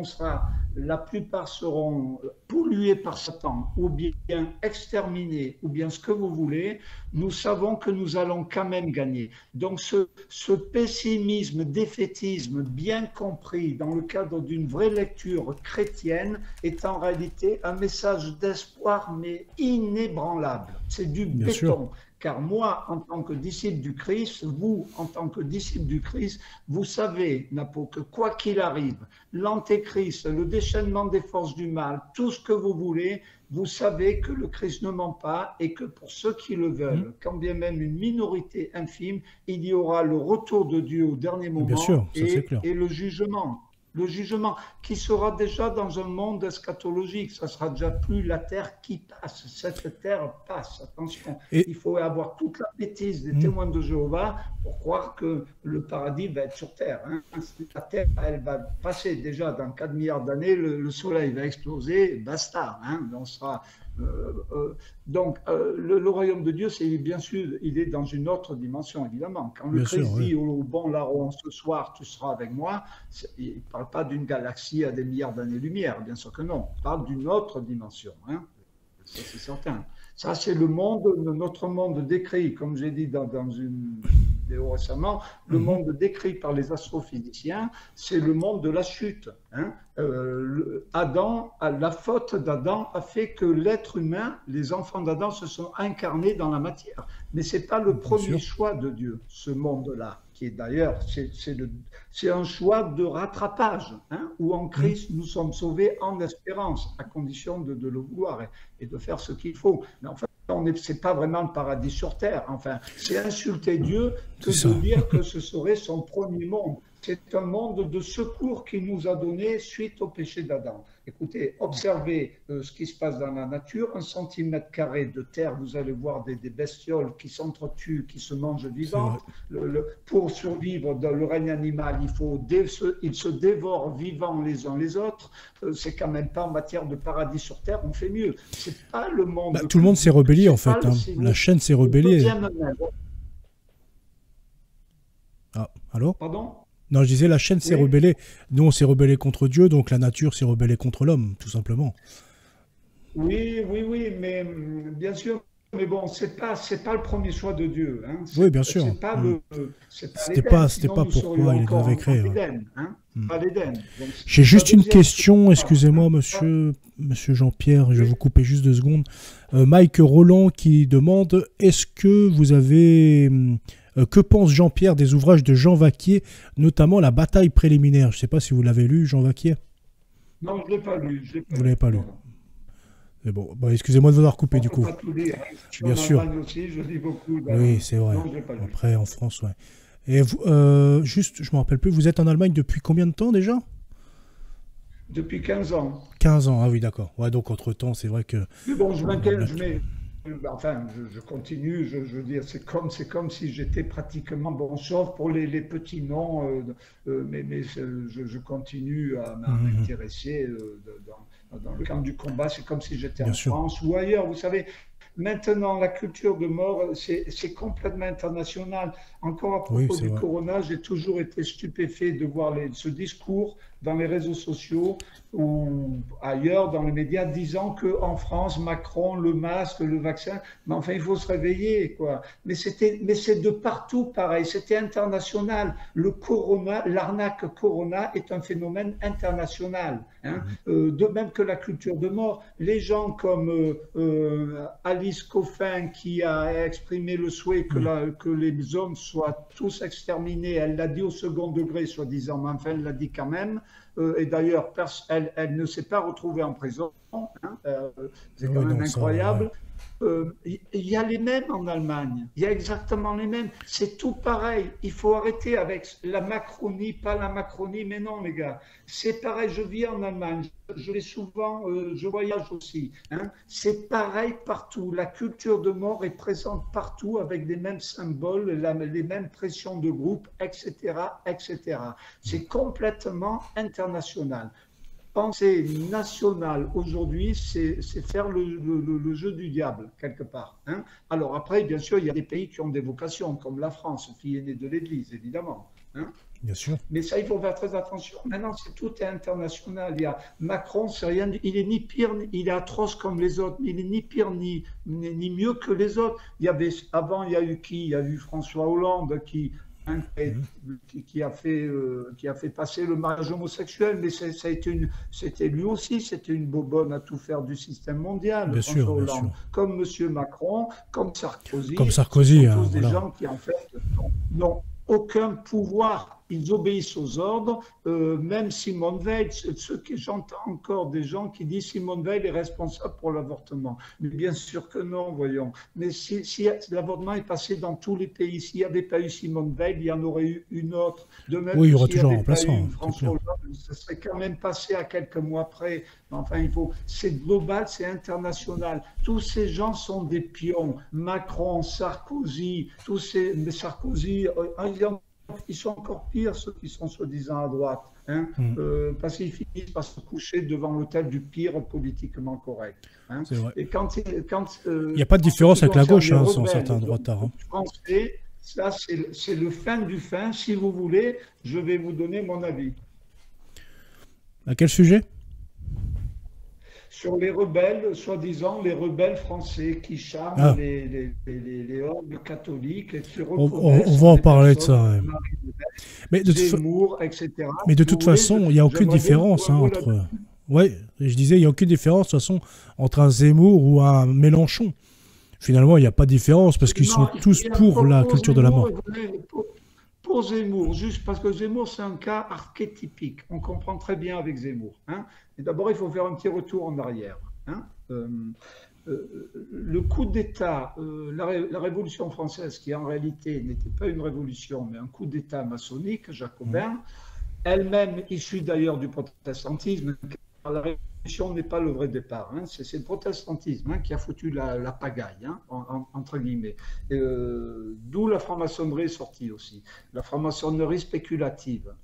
la plupart seront pollués par Satan, ou bien exterminés, ou bien ce que vous voulez, nous savons que nous allons quand même gagner. Donc ce pessimisme, défaitisme bien compris dans le cadre d'une vraie lecture chrétienne est en réalité un message d'espoir mais inébranlable. C'est du béton. Car moi, en tant que disciple du Christ, vous, en tant que disciple du Christ, vous savez, Napo, que quoi qu'il arrive, l'antéchrist, le déchaînement des forces du mal, tout ce que vous voulez, vous savez que le Christ ne ment pas et que pour ceux qui le veulent, quand bien même une minorité infime, il y aura le retour de Dieu au dernier moment et le jugement. Le jugement qui sera déjà dans un monde eschatologique, ça sera déjà plus la terre qui passe, cette terre passe. Attention, il faut avoir toute la bêtise des témoins de Jéhovah pour croire que le paradis va être sur terre. Hein. La terre, elle va passer déjà dans 4 milliards d'années, le soleil va exploser, basta. Hein. On sera Le royaume de Dieu, c'est bien sûr, il est dans une autre dimension, évidemment. Quand le Bien Christ sûr, dit oui. au bon larron, ce soir, tu seras avec moi, il ne parle pas d'une galaxie à des milliards d'années-lumière, bien sûr que non. Il parle d'une autre dimension, hein. Ça, c'est certain. Ça, c'est le monde, notre monde décrit, comme j'ai dit dans une vidéo récemment, le Mhm. monde décrit par les astrophysiciens, c'est le monde de la chute, hein. La faute d'Adam a fait que l'être humain, les enfants d'Adam se sont incarnés dans la matière. Mais ce n'est pas le Bien premier sûr. choix de Dieu, ce monde-là, qui est d'ailleurs, c'est un choix de rattrapage, hein, où en Mhm. Christ, nous sommes sauvés en espérance, à condition de le vouloir et de faire ce qu'il faut. Mais enfin, c'est pas vraiment le paradis sur terre. Enfin, c'est insulter Dieu que C'est ça. de dire que ce serait son premier monde. C'est un monde de secours qu'il nous a donné suite au péché d'Adam. Écoutez, observez ce qui se passe dans la nature. 1 cm² de terre, vous allez voir des bestioles qui s'entretuent, qui se mangent C'est vrai. vivantes. Pour survivre dans le règne animal, ils se dévorent vivants les uns les autres. C'est quand même pas en matière de paradis sur terre, on fait mieux. C'est pas le Bah, monde tout le monde s'est rebellé, en c'est pas fait, hein. La chaîne s'est le rebellée. deuxième. Ah, allô? Pardon? Non, je disais, la chaîne s'est Oui, rebellée. Nous, on s'est rebellé contre Dieu, donc la nature s'est rebellée contre l'homme, tout simplement. oui, oui, oui, mais bien sûr. Mais bon, c'est pas le premier choix de Dieu, hein. Oui, bien sûr. Hmm. C'est pas l'Éden. C'était Sinon, pas nous serions pourquoi il les encore avait en créés. Ouais. Éden, hein. C'est Hmm. pas l'Éden. Donc, J'ai c'est la juste une deuxième question, chose, hein. excusez-moi, monsieur Jean-Pierre, je vais Oui. vous couper juste 2 secondes. Mike Roland qui demande, est-ce que vous avez... que pense Jean-Pierre des ouvrages de Jean Vaquier, notamment La bataille préliminaire? Je ne sais pas si vous l'avez lu, Jean Vaquier. Non, je l'ai pas lu. Je l'ai pas Vous l'avez lu. pas lu. Non, non. Mais bon, bah, excusez-moi de vous avoir coupé On du peut coup. pas tout lire, hein. Je suis Bien en sûr. Allemagne aussi, je lis beaucoup Oui, d'Allemagne. c'est vrai. Non, je l'ai pas lu. Après, en France, ouais. Et vous, juste, je me rappelle plus, vous êtes en Allemagne depuis combien de temps déjà? Depuis 15 ans. 15 ans, ah oui, d'accord. Ouais, donc entre-temps, c'est vrai que... Mais bon, je m'inquiète, la- enfin, je continue, je veux dire, c'est comme si j'étais pratiquement, bon, sauf pour les petits noms, mais je continue à Mhm. m'intéresser dans le camp du combat, c'est comme si j'étais Bien en sûr. France ou ailleurs, vous savez. Maintenant, la culture de mort, c'est complètement international. Encore à Oui, propos c'est du vrai. corona, j'ai toujours été stupéfait de voir ce discours dans les réseaux sociaux ou ailleurs dans les médias disant qu'en France, Macron, le masque, le vaccin, mais enfin, il faut se réveiller, quoi. Mais c'est de partout pareil, c'était international. Le corona, l'arnaque corona est un phénomène international, hein. Mhm. De même que la culture de mort. Les gens comme Alice Coffin qui a exprimé le souhait Mhm. que les hommes soient tous exterminés, elle l'a dit au second degré, soi-disant, mais enfin, elle l'a dit quand même. Et d'ailleurs, elle ne s'est pas retrouvée en prison, hein. C'est quand Oui, même donc ça, ouais. incroyable. Il y a les mêmes en Allemagne, il y a exactement les mêmes, c'est tout pareil. Il faut arrêter avec la Macronie, pas la Macronie, mais non les gars, c'est pareil, je vis en Allemagne, je vais souvent, je voyage aussi, hein. C'est pareil partout, la culture de mort est présente partout avec les mêmes symboles, les mêmes pressions de groupe, etc., etc. C'est complètement international. Penser nationale aujourd'hui, c'est faire le jeu du diable, quelque part, hein. Alors après, bien sûr, il y a des pays qui ont des vocations, comme la France, qui est née de l'Église, évidemment, hein. Bien sûr. Mais ça, il faut faire très attention. Maintenant, tout est international. Il y a Macron, c'est rien, il est ni pire, il est atroce comme les autres, mais il est ni pire ni mieux que les autres. Avant, il y a eu qui? Il y a eu François Hollande hein, Mhm. qui a fait passer le mariage homosexuel, mais c'était lui aussi, c'était une bobonne à tout faire du système mondial, Bien sûr, François bien Hollande. sûr. Comme M. Macron, comme Comme Sarkozy, ce Sarkozy, sont hein, tous des voilà. gens qui, en fait, n'ont aucun pouvoir. Ils obéissent aux ordres, même Simone Veil, ce que j'entends encore des gens qui disent Simone Veil est responsable pour l'avortement. Mais bien sûr que non, voyons. Mais si l'avortement est passé dans tous les pays, s'il n'y avait pas eu Simone Veil, il y en aurait eu une autre. De même Oui, il y que aura s'il n'y toujours un avait pas eu remplaçant, c'est François clair. Hollande, ça serait quand même passé à quelques mois près. Enfin, c'est global, c'est international. Tous ces gens sont des pions. Macron, Sarkozy, tous ces Sarkozy, ils sont encore pires, ceux qui sont soi-disant à droite, hein, parce qu'ils finissent par se coucher devant l'autel du pire politiquement correct. Hein. C'est vrai. Et il n'y a pas de différence avec la gauche, hein, sans certains droitards. Hein. Français, ça, c'est le fin du fin. Si vous voulez, je vais vous donner mon avis. À quel sujet? Sur les rebelles, soi-disant les rebelles français qui charment les hordes catholiques et qui on va en parler de ça. Ouais. Mais de Zemmour, etc. Mais de toute façon, il n'y a aucune différence entre. Ouais, je disais, il n'y a aucune différence de toute façon entre un Zemmour ou un Mélenchon. Finalement, il n'y a pas de différence parce qu'ils sont tous pour la culture de la mort. Pour Zemmour, juste parce que Zemmour, c'est un cas archétypique. On comprend très bien avec Zemmour. Hein. Et d'abord, il faut faire un petit retour en arrière. Hein. Le coup d'État, la Révolution française, qui en réalité n'était pas une révolution, mais un coup d'État maçonnique, jacobin, elle-même issue d'ailleurs du protestantisme. La révolution n'est pas le vrai départ. Hein. C'est le protestantisme qui a foutu la pagaille, hein, entre guillemets. D'où la franc-maçonnerie est sortie aussi. La franc-maçonnerie spéculative.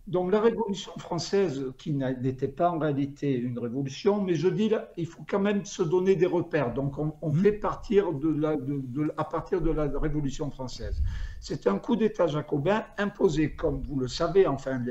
Donc la Révolution française, qui n'était pas en réalité une révolution, mais je dis là, il faut quand même se donner des repères. Donc on fait partir à partir de la Révolution française. C'est un coup d'État jacobin imposé, comme vous le savez, enfin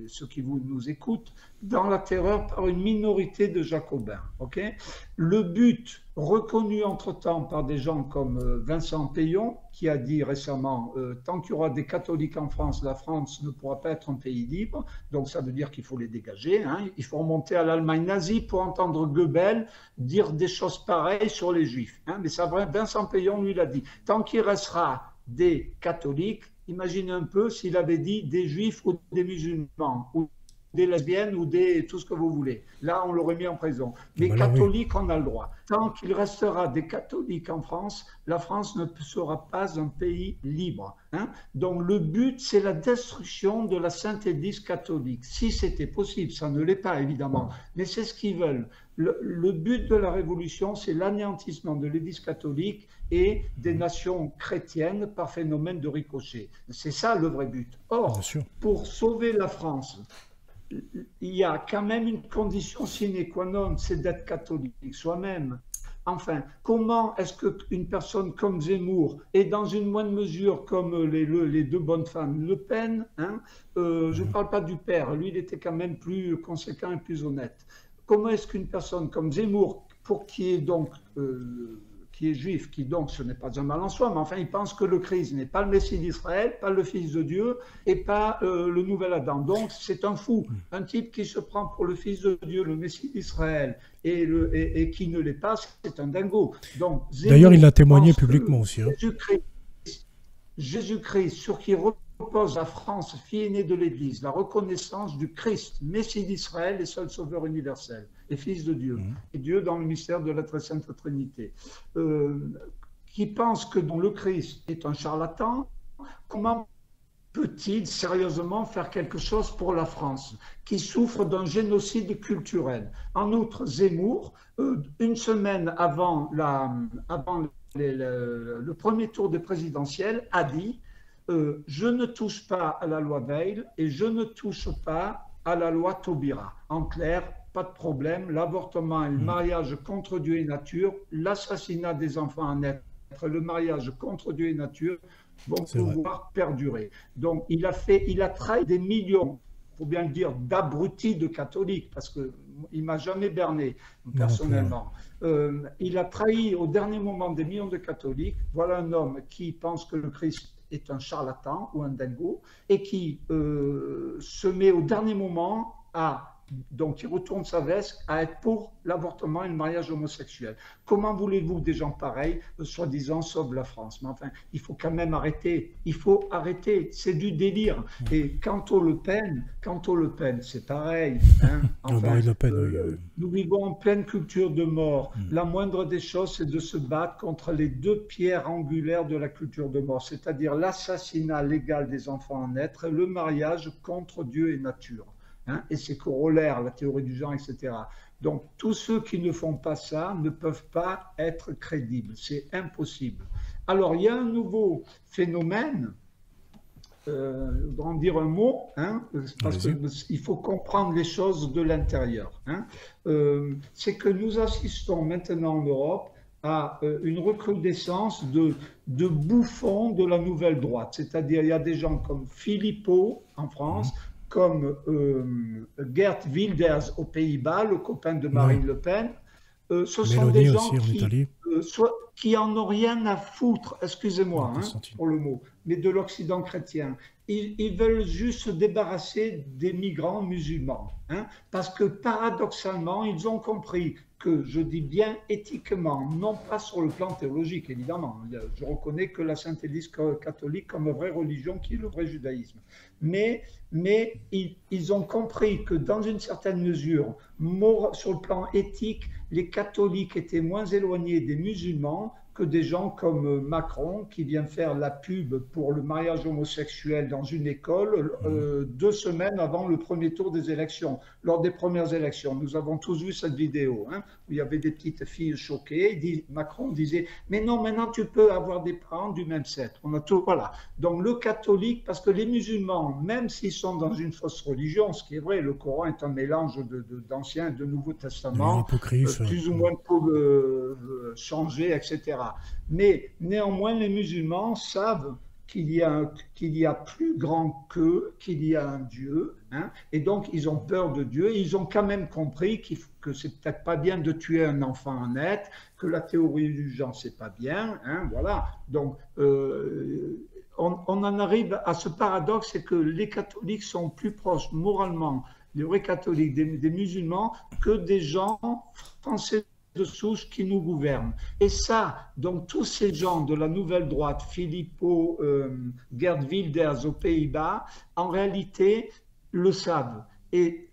ceux qui nous écoutent, dans la terreur par une minorité de jacobins. Okay, le but, reconnu entre-temps par des gens comme Vincent Peillon, qui a dit récemment tant qu'il y aura des catholiques en France, la France ne pourra pas être un pays libre. Donc ça veut dire qu'il faut les dégager. Hein. Il faut remonter à l'Allemagne nazie pour entendre Goebbels dire des choses pareilles sur les Juifs. Hein. Mais ça, Vincent Peillon, lui, l'a dit. Tant qu'il restera des catholiques, imaginez un peu s'il avait dit des Juifs ou des musulmans, ou des lesbiennes ou tout ce que vous voulez. Là, on l'aurait mis en prison. Les catholiques, on a le droit. Tant qu'il restera des catholiques en France, la France ne sera pas un pays libre. Hein. Donc, le but, c'est la destruction de la Sainte Église catholique. Si c'était possible, ça ne l'est pas, évidemment, mais c'est ce qu'ils veulent. Le but de la Révolution, c'est l'anéantissement de l'Église catholique et des nations chrétiennes par phénomène de ricochet. C'est ça le vrai but. Or, pour sauver la France, il y a quand même une condition sine qua non, c'est d'être catholique soi-même. Enfin, comment est-ce qu'une personne comme Zemmour, et dans une moindre mesure comme les deux bonnes femmes, Le Pen, hein, je ne parle pas du père, lui il était quand même plus conséquent et plus honnête. Comment est-ce qu'une personne comme Zemmour, pour qui est donc qui est juif, qui donc ce n'est pas un mal en soi, mais enfin il pense que le Christ n'est pas le Messie d'Israël, pas le Fils de Dieu et pas le nouvel Adam. Donc c'est un fou, un type qui se prend pour le Fils de Dieu, le Messie d'Israël et qui ne l'est pas, c'est un dingo. D'ailleurs il l'a témoigné publiquement aussi. Hein. Jésus-Christ, sur qui repose la France, fille aînée de l'Église, la reconnaissance du Christ, Messie d'Israël et seul sauveur universel, et Fils de Dieu, et Dieu dans le mystère de la très sainte Trinité, qui pense que le Christ est un charlatan, comment peut-il sérieusement faire quelque chose pour la France, qui souffre d'un génocide culturel? En outre, Zemmour, une semaine avant le premier tour des présidentielles, a dit je ne touche pas à la loi Veil et je ne touche pas à la loi Taubira. En clair, pas de problème, l'avortement et le mariage contre Dieu et nature, l'assassinat des enfants à naître, le mariage contre Dieu et nature vont pouvoir perdurer. Donc il a trahi des millions, il faut bien le dire, d'abrutis de catholiques, parce qu'il ne m'a jamais berné personnellement. Il a trahi au dernier moment des millions de catholiques. Voilà un homme qui pense que le Christ est un charlatan ou un dingo et qui se met au dernier moment donc il retourne sa veste à être pour l'avortement et le mariage homosexuel. Comment voulez-vous des gens pareils, soi-disant, sauvent la France? Mais enfin, il faut quand même arrêter. Il faut arrêter. C'est du délire. Et quant au Le Pen, c'est pareil. Hein. Enfin, nous vivons en pleine culture de mort. La moindre des choses, c'est de se battre contre les deux pierres angulaires de la culture de mort, c'est-à-dire l'assassinat légal des enfants à naître et le mariage contre Dieu et nature. Hein, et ses corollaires, la théorie du genre, etc. Donc, tous ceux qui ne font pas ça ne peuvent pas être crédibles. C'est impossible. Alors, il y a un nouveau phénomène en dire un mot, hein, parce Allez-y. qu'il faut comprendre les choses de l'intérieur. Hein. C'est que nous assistons maintenant en Europe à une recrudescence de bouffons de la nouvelle droite. C'est-à-dire, il y a des gens comme Philippot en Mhm. France, comme Geert Wilders aux Pays-Bas, le copain de Ouais. Marine Le Pen. Ce sont des Mélanie gens aussi en Italie. qui en ont rien à foutre, De excusez-moi hein, Constantine. pour le mot, mais de l'Occident chrétien. Ils veulent juste se débarrasser des migrants musulmans. Hein, parce que paradoxalement, ils ont compris que, je dis bien éthiquement, non pas sur le plan théologique, évidemment. Je reconnais que la Sainte Église catholique comme vraie religion qui est le vrai judaïsme. Mais ils ont compris que dans une certaine mesure, sur le plan éthique, les catholiques étaient moins éloignés des musulmans que des gens comme Macron qui vient faire la pub pour le mariage homosexuel dans une école Mhm. 2 semaines avant le premier tour des élections. Lors des premières élections, nous avons tous vu cette vidéo hein, où il y avait des petites filles choquées. Macron disait mais non, maintenant tu peux avoir des parents du même sexe. On a tout, voilà. Donc le catholique, parce que les musulmans, même s'ils sont dans une fausse religion, ce qui est vrai, le Coran est un mélange d'Ancien et de Nouveau Oui, Testament, l'hypocrite. plus ou moins changé, etc. Mais néanmoins, les musulmans savent qu'il y a plus grand qu'eux, qu'il y a un Dieu, hein, et donc ils ont peur de Dieu. Ils ont quand même compris que c'est peut-être pas bien de tuer un enfant net, que la théorie du genre c'est pas bien, hein, voilà. Donc on en arrive à ce paradoxe, c'est que les catholiques sont plus proches moralement, les vrais catholiques, des musulmans, que des gens français de souche qui nous gouvernent. Et ça, donc tous ces gens de la nouvelle droite, Philippot, Geert Wilders aux Pays-Bas, en réalité le savent. Et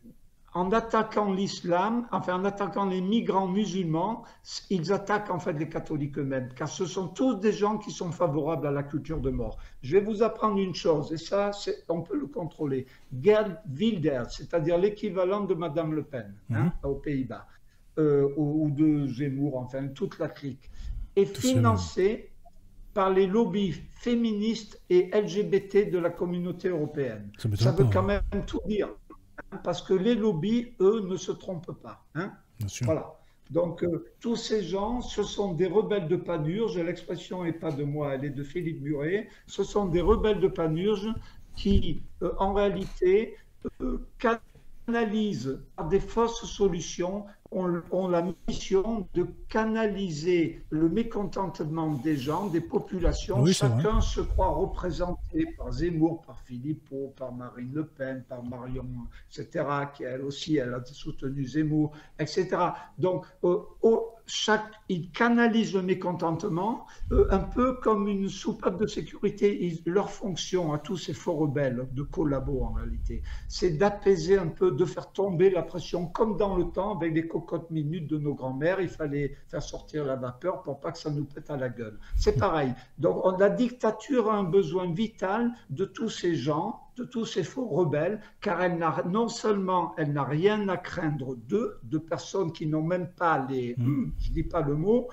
en attaquant l'islam, enfin en attaquant les migrants musulmans, ils attaquent en fait les catholiques eux-mêmes, car ce sont tous des gens qui sont favorables à la culture de mort. Je vais vous apprendre une chose, et ça, on peut le contrôler. Geert Wilders, c'est-à-dire l'équivalent de Madame Le Pen, Mhm. hein, aux Pays-Bas, ou de Zemmour, enfin toute la clique, est Tous les mêmes. financé par les lobbies féministes et LGBT de la communauté européenne. Ça Ça m'étonne pas, veut quand hein. même tout dire, hein, parce que les lobbies, eux, ne se trompent pas. Hein. Bien sûr. Voilà. Donc, tous ces gens, ce sont des rebelles de Panurge. L'expression n'est pas de moi, elle est de Philippe Muret. Ce sont des rebelles de Panurge qui, en réalité, canalisent par des fausses solutions, ont la mission de canaliser le mécontentement des gens, des populations. Oui, c'est vrai. Chacun se croit représenté par Zemmour, par Philippot, par Marine Le Pen, par Marion, etc., qui elle aussi, elle a soutenu Zemmour, etc. Donc, ils canalisent le mécontentement un peu comme une soupape de sécurité. Leur fonction à tous ces faux rebelles de collabos en réalité, c'est d'apaiser un peu, de faire tomber la pression, comme dans le temps avec les cocottes minutes de nos grands-mères, il fallait faire sortir la vapeur pour pas que ça nous pète à la gueule. C'est pareil. Donc la dictature a un besoin vital de tous ces gens, de tous ces faux rebelles, car non seulement elle n'a rien à craindre d'eux, de personnes qui n'ont même pas Mhm. je dis pas le mot,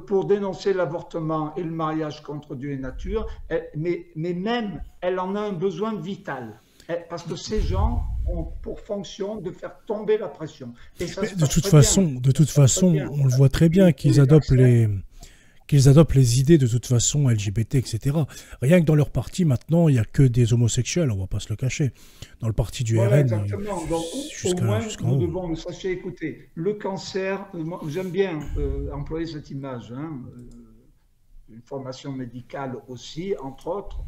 pour dénoncer l'avortement et le mariage contre Dieu et nature, mais même elle en a un besoin vital. Parce que ces gens ont pour fonction de faire tomber la pression. Et ça Mais se passe très bien. de toute Ça se passe façon, bien. on le voit très bien Pour les vaccins. qu'ils adoptent les idées de toute façon LGBT, etc. Rien que dans leur parti, maintenant, il n'y a que des homosexuels, on va pas se le cacher. Dans le parti du Voilà, RN, exactement. Donc, au moins, jusqu'en nous haut. devons le sachez, écoutez, le cancer, j'aime bien employer cette image, hein, une formation médicale aussi, entre autres,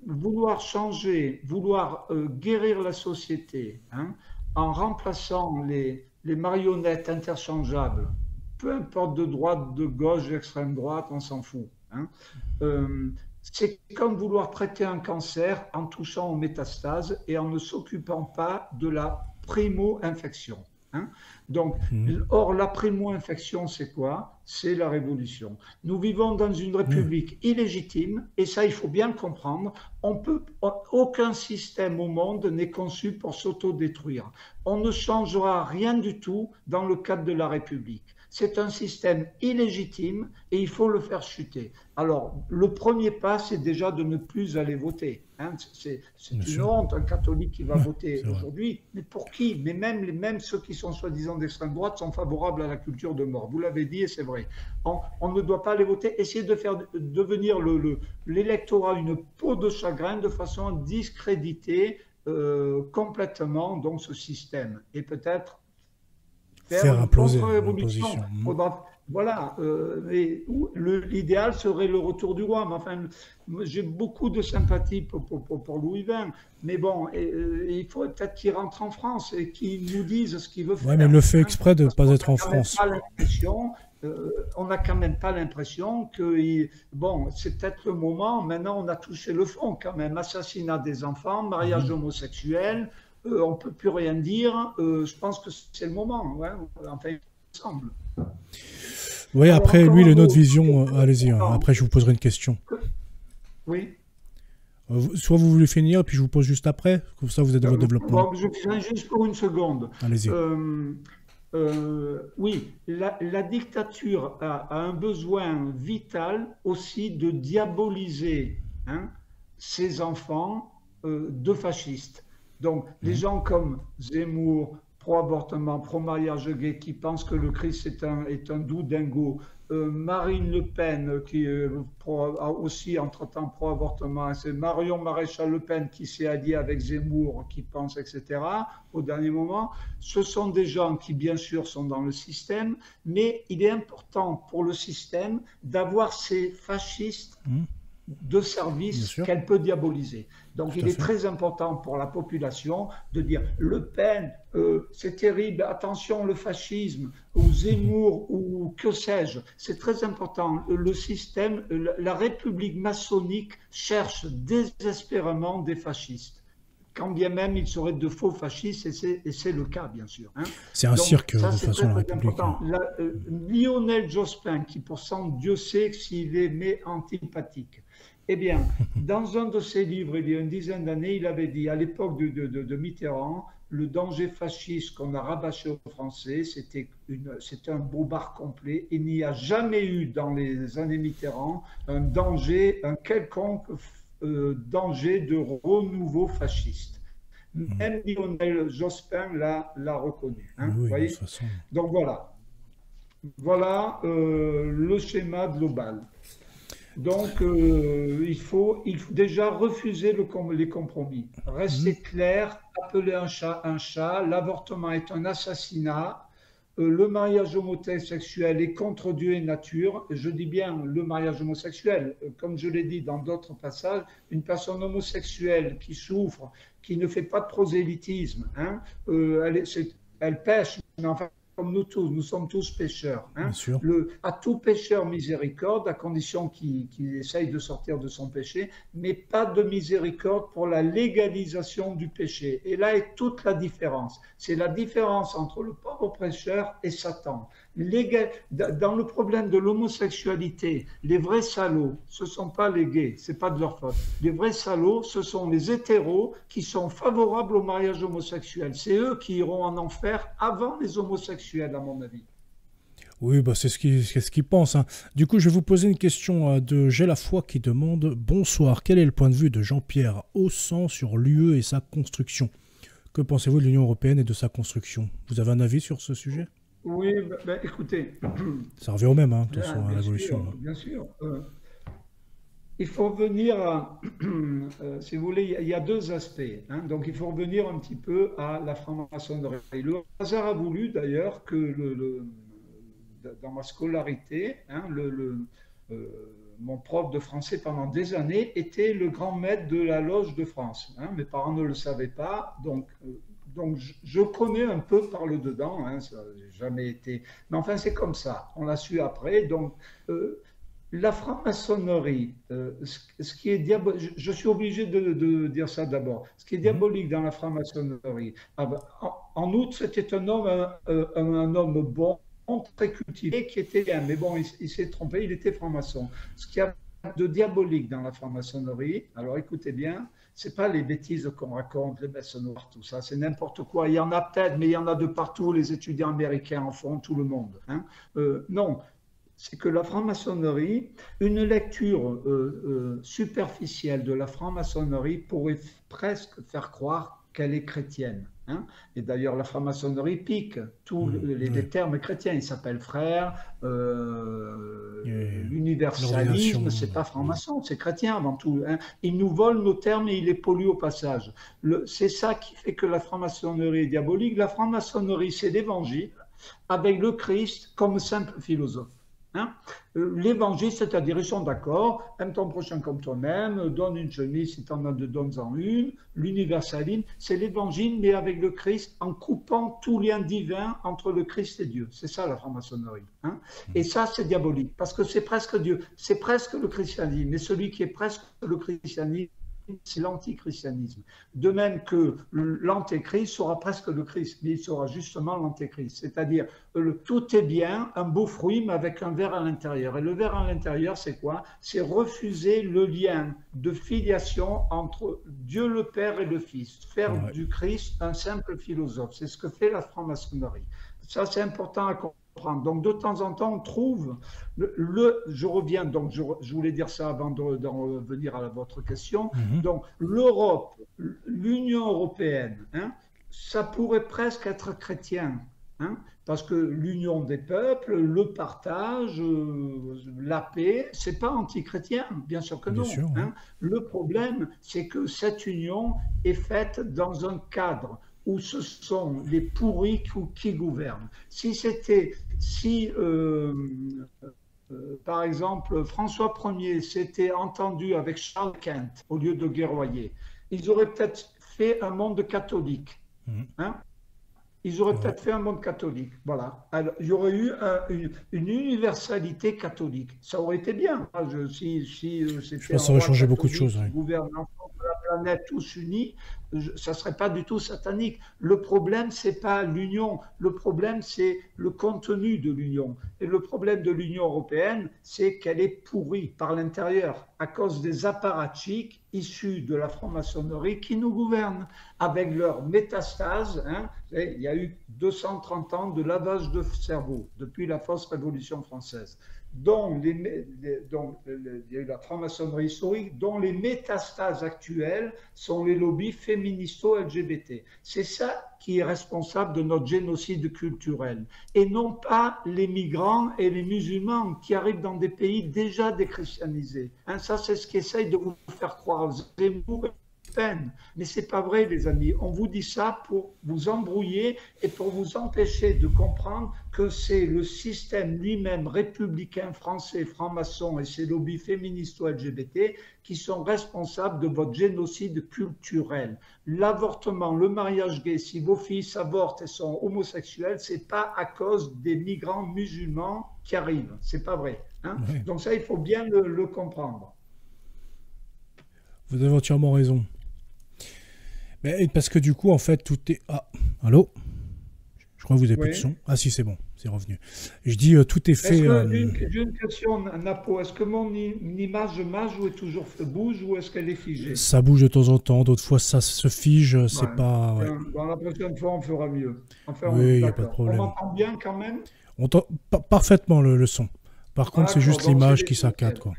vouloir changer, vouloir guérir la société hein, en remplaçant les marionnettes interchangeables, peu importe de droite, de gauche, d'extrême droite, on s'en fout. Hein, euh, c'est comme vouloir traiter un cancer en touchant aux métastases et en ne s'occupant pas de la primo-infection. Hein. Donc, Mhm. or, la primo-infection, c'est quoi? C'est la révolution. Nous vivons dans une Ouais. république illégitime, et ça, il faut bien le comprendre. Aucun système au monde n'est conçu pour s'autodétruire. On ne changera rien du tout dans le cadre de la République. C'est un système illégitime et il faut le faire chuter. Alors, le premier pas, c'est déjà de ne plus aller voter. Hein. C'est une honte, un catholique qui va voter aujourd'hui. Mais pour qui? Mais même ceux qui sont soi-disant d'extrême droite sont favorables à la culture de mort. Vous l'avez dit et c'est vrai. On ne doit pas aller voter. Essayer de faire devenir l'électorat une peau de chagrin de façon à discréditer complètement donc, ce système. Et peut-être faire une contre-révolution. Voilà, l'idéal serait le retour du roi. Mais enfin, j'ai beaucoup de sympathie pour Louis XX, mais bon, il faut peut-être qu'il rentre en France et qu'il nous dise ce qu'il veut faire. Oui, mais il le fait exprès de ne pas être en France. On n'a quand même pas l'impression que, bon, c'est peut-être le moment, maintenant on a touché le fond quand même, assassinat des enfants, mariage homosexuel, on ne peut plus rien dire, je pense que c'est le moment, ouais, enfin il me semble. Oui, après, lui, il a une autre vision. Allez-y, après, je vous poserai une question. Oui. Soit vous voulez finir, puis je vous pose juste après, comme ça vous êtes dans votre développement. Bon, je finis juste pour une seconde. Allez-y. Oui, la dictature a un besoin vital aussi de diaboliser ses enfants de fascistes. Donc, les gens comme Zemmour, pro-avortement, pro-mariage gay, qui pensent que le Christ est un doux dingo. Marine Le Pen, qui a aussi entre-temps pro-avortement. C'est Marion Maréchal Le Pen qui s'est alliée avec Zemmour, qui pense, etc., au dernier moment. Ce sont des gens qui, bien sûr, sont dans le système, mais il est important pour le système d'avoir ces fascistes de service qu'elle peut diaboliser. Donc il est très important pour la population de dire Le Pen, c'est terrible, attention le fascisme, ou Zemmour, ou que sais-je. C'est très important. Le système, la République maçonnique cherche désespérément des fascistes. Quand bien même il serait de faux fascistes, et c'est le cas, bien sûr. C'est un cirque, de toute façon, la République. Lionel Jospin, qui pourtant, Dieu sait s'il est antipathique. Eh bien, dans un de ses livres, il y a une dizaine d'années, il avait dit, à l'époque de Mitterrand, le danger fasciste qu'on a rabâché aux Français, c'était un bobard complet. Il n'y a jamais eu, dans les années Mitterrand, un quelconque danger de renouveau fasciste. Même Lionel Jospin l'a reconnu. Oui, vous voyez. Donc voilà le schéma global. Donc il faut déjà refuser les compromis, rester clair, appeler un chat, l'avortement est un assassinat. Le mariage homosexuel est contre Dieu et nature. Je dis bien le mariage homosexuel. Comme je l'ai dit dans d'autres passages, une personne homosexuelle qui souffre, qui ne fait pas de prosélytisme, elle pêche, mais enfin, comme nous tous, nous sommes tous pécheurs. À tout pécheur miséricorde, à condition qu'il essaye de sortir de son péché, mais pas de miséricorde pour la légalisation du péché. Et là est toute la différence. C'est la différence entre le pauvre pécheur et Satan. Dans le problème de l'homosexualité, les vrais salauds, ce ne sont pas les gays, ce n'est pas de leur faute. Les vrais salauds, ce sont les hétéros qui sont favorables au mariage homosexuel. C'est eux qui iront en enfer avant les homosexuels, à mon avis. Oui, bah c'est ce qu'ils pensent. Du coup, je vais vous poser une question de J'ai la foi qui demande « Bonsoir, quel est le point de vue de Jean-Pierre Haussant sur l'UE et sa construction? Que pensez-vous de l'Union européenne et de sa construction? Vous avez un avis sur ce sujet ?» Oui, écoutez. Ça revient au même, de toute façon, à l'évolution. Bien sûr. Il faut revenir à, si vous voulez, il y a deux aspects. Donc il faut revenir un petit peu à la franc-maçonnerie. Le hasard a voulu d'ailleurs que dans ma scolarité, mon prof de français pendant des années était le grand maître de la loge de France. Mes parents ne le savaient pas, donc je connais un peu par le dedans, ça n'a jamais été... Mais enfin, c'est comme ça, on l'a su après. Donc, la franc-maçonnerie, ce qui est diabolique, je suis obligé de dire ça d'abord, ce qui est diabolique dans la franc-maçonnerie, en outre, c'était un homme bon, très cultivé, qui était bien, mais bon, il s'est trompé, il était franc-maçon. Ce qu'il y a de diabolique dans la franc-maçonnerie, alors écoutez bien, C'est pas les bêtises qu'on raconte, les messes noires, tout ça, c'est n'importe quoi. Il y en a peut-être, mais il y en a de partout. Les étudiants américains en font, tout le monde. Hein. Non, c'est que la franc-maçonnerie, une lecture superficielle de la franc-maçonnerie pourrait presque faire croire qu'elle est chrétienne. Hein. Et d'ailleurs, la franc-maçonnerie pique tous les termes chrétiens. Ils s'appellent frères, l'universalisme, c'est pas franc-maçon, c'est chrétien avant tout. Hein. Ils nous volent nos termes et ils les polluent au passage. C'est ça qui fait que la franc-maçonnerie est diabolique. La franc-maçonnerie, c'est l'évangile avec le Christ comme simple philosophe. Hein. L'évangile, c'est-à-dire ils sont d'accord, aime ton prochain comme toi-même, donne une chemise si tu en as deux, donne-en une. L'universalisme, c'est l'évangile, mais avec le Christ, en coupant tout lien divin entre le Christ et Dieu. C'est ça la franc-maçonnerie. Hein. Et ça, c'est diabolique, parce que c'est presque Dieu, c'est presque le christianisme, mais celui qui est presque le christianisme, c'est l'antichristianisme. De même que l'antéchrist sera presque le Christ, mais il sera justement l'antéchrist. C'est-à-dire, tout est bien, un beau fruit, mais avec un verre à l'intérieur. Et le verre à l'intérieur, c'est quoi? C'est refuser le lien de filiation entre Dieu le Père et le Fils. Faire du Christ un simple philosophe. C'est ce que fait la franc-maçonnerie. Ça, c'est important à comprendre. Donc, de temps en temps, on trouve je reviens, donc je voulais dire ça avant d'en revenir à votre question. Donc, l'Europe, l'Union européenne, hein, ça pourrait presque être chrétien, hein, parce que l'union des peuples, le partage, la paix, c'est pas anti-chrétien, bien sûr que non. Bien sûr, hein. Le problème, c'est que cette union est faite dans un cadre où ce sont les pourris qui gouvernent. Par exemple, François Ier s'était entendu avec Charles Quint au lieu de guerroyer, ils auraient peut-être fait un monde catholique. Hein. Ils auraient peut-être fait un monde catholique. Voilà. Alors, il y aurait eu une universalité catholique. Ça aurait été bien. Je pense que ça aurait changé beaucoup de choses. Gouverne l'ensemble de la planète tous unis, ça ne serait pas du tout satanique. Le problème, ce n'est pas l'union. Le problème, c'est le contenu de l'union. Et le problème de l'Union européenne, c'est qu'elle est pourrie par l'intérieur à cause des apparatchiks issus de la franc-maçonnerie qui nous gouvernent avec leurs métastases. Hein. Il y a eu 230 ans de lavage de cerveau depuis la fausse Révolution française. Donc, il y a eu la franc-maçonnerie historique, dont les métastases actuelles sont les lobbies féministo-LGBT. C'est ça qui est responsable de notre génocide culturel, et non pas les migrants et les musulmans qui arrivent dans des pays déjà déchristianisés. Hein, ça, c'est ce qu'essaye de vous faire croire Zemmour. Mais c'est pas vrai, les amis. On vous dit ça pour vous embrouiller et pour vous empêcher de comprendre que c'est le système lui-même républicain français, franc-maçon et ses lobbies féministo-LGBT qui sont responsables de votre génocide culturel. L'avortement, le mariage gay, si vos fils avortent et sont homosexuels, c'est pas à cause des migrants musulmans qui arrivent. C'est pas vrai. Hein. Oui. Donc ça, il faut bien le comprendre. Vous avez entièrement raison. Mais parce que du coup, en fait, tout est... Ah, allô? Je crois que vous n'avez plus de son. Ah si, c'est bon, c'est revenu. Je dis, tout est fait... J'ai une question, Napo. Est-ce que mon image bouge ou est-ce qu'elle est figée? Ça bouge de temps en temps, d'autres fois ça se fige, c'est pas... Ouais. Dans la prochaine fois, on fera mieux. Enfin, oui, il n'y a pas de problème. On m'entend bien quand même? On entend parfaitement le son. Par contre, c'est juste l'image qui saccade, quoi.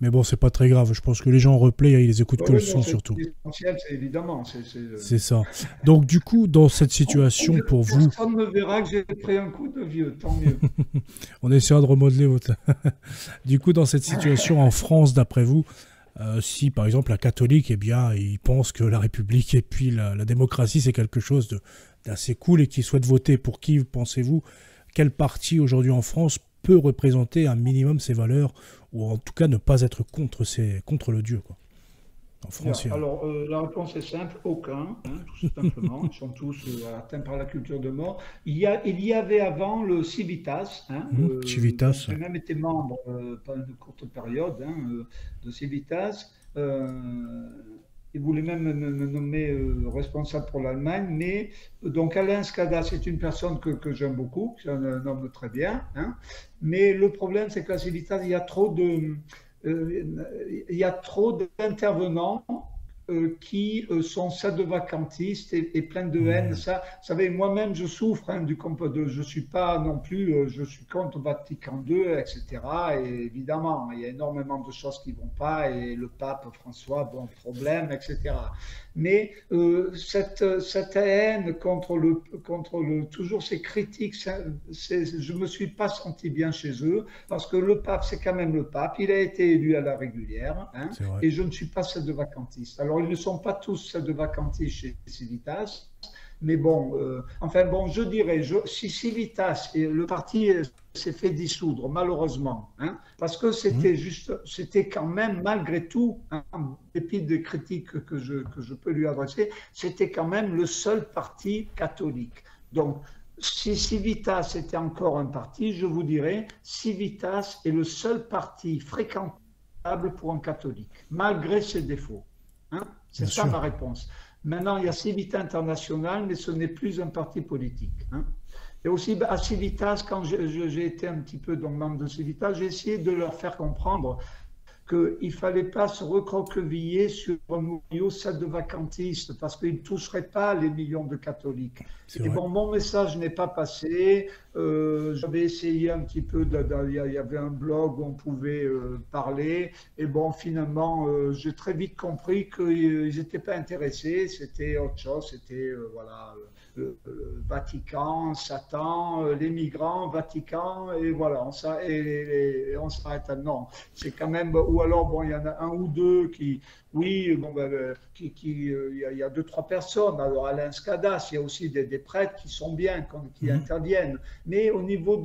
Mais bon, c'est pas très grave. Je pense que les gens en replay, ils les écoutent que le son, surtout. Évidemment. C'est ça. Donc, du coup, dans cette situation, pour vous... Personne ne verra que j'ai pris un coup de vieux, tant mieux. On essaiera de remodeler votre... Du coup, dans cette situation, en France, d'après vous, si, par exemple, la catholique, eh bien, ils pensent que la République et puis la démocratie, c'est quelque chose d'assez cool et qu'ils souhaitent voter pour qui, pensez-vous? Quel parti, aujourd'hui, en France, peut représenter un minimum ces valeurs, ou en tout cas ne pas être contre le Dieu, quoi. En France, alors, la réponse est simple, aucun, hein, tout simplement. Ils sont tous atteints par la culture de mort. Il y avait avant le Civitas. Hein, Civitas. J'ai même été membre, pendant une courte période, hein, de Civitas. Il voulait même me nommer responsable pour l'Allemagne, mais donc Alain Scada, c'est une personne que j'aime beaucoup, c'est un homme très bien, hein, mais le problème c'est qu'à Civitas, il y a trop d'intervenants qui sont sadovacantistes et pleins de haine. Ça, vous savez, moi-même, je souffre je suis pas non plus, je suis contre Vatican II, etc. Et évidemment, il y a énormément de choses qui vont pas, et le pape François, bon problème, etc. Mais cette haine toujours ces critiques, je me suis pas senti bien chez eux, parce que le pape, c'est quand même le pape, il a été élu à la régulière, hein, et je ne suis pas sadovacantiste. Alors, ils ne sont pas tous sadovacantistes chez Civitas, mais bon, enfin bon, je dirais, si Civitas, et le parti s'est fait dissoudre, malheureusement, hein, parce que c'était quand même, malgré tout, hein, en dépit des critiques que je peux lui adresser, c'était quand même le seul parti catholique. Donc, si Civitas était encore un parti, je vous dirais, Civitas est le seul parti fréquentable pour un catholique, malgré ses défauts. Hein, c'est ça ma réponse. Maintenant, il y a Civitas International, mais ce n'est plus un parti politique. Hein. Et aussi, à Civitas, quand j'ai été un petit peu membre de Civitas, j'ai essayé de leur faire comprendre qu'il ne fallait pas se recroqueviller sur un noyau sadovacantiste, parce qu'il ne toucherait pas les millions de catholiques. Et bon, mon message n'est pas passé. J'avais essayé un petit peu, il y avait un blog où on pouvait parler, et bon, finalement, j'ai très vite compris qu'ils n'étaient pas intéressés, c'était autre chose, c'était, voilà, le Vatican, Satan, les migrants, Vatican, et voilà, on s'arrête à non. C'est quand même, ou alors, bon, il y en a un ou deux qui, oui, bon, il y a deux, trois personnes. Alors, Alain Scadas, il y a aussi des prêtres qui sont bien, qui interviennent. Mais au niveau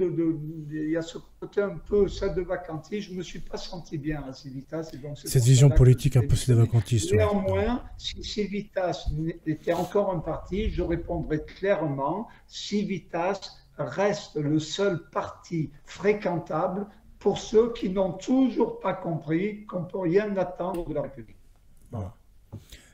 il y a ce côté un peu sadovacantiste, je ne me suis pas senti bien à Civitas. Et donc cette vision politique un peu sadovacantiste. Néanmoins, si Civitas était encore un parti, je répondrais clairement, Civitas reste le seul parti fréquentable pour ceux qui n'ont toujours pas compris qu'on ne peut rien attendre de la République. Voilà.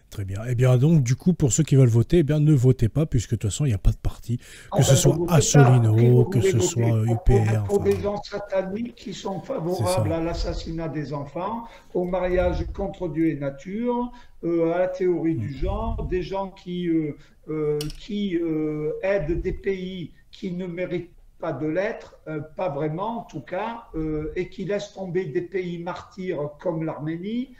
Très bien. Eh bien, donc, du coup, pour ceux qui veulent voter, eh bien, ne votez pas, puisque de toute façon, il n'y a pas de parti. Que ce soit Asselineau, que ce soit UPR. Pour des gens sataniques qui sont favorables à l'assassinat des enfants, au mariage contre Dieu et nature, à la théorie du genre, des gens qui aident des pays qui ne méritent pas de l'être, pas vraiment en tout cas, et qui laissent tomber des pays martyrs comme l'Arménie.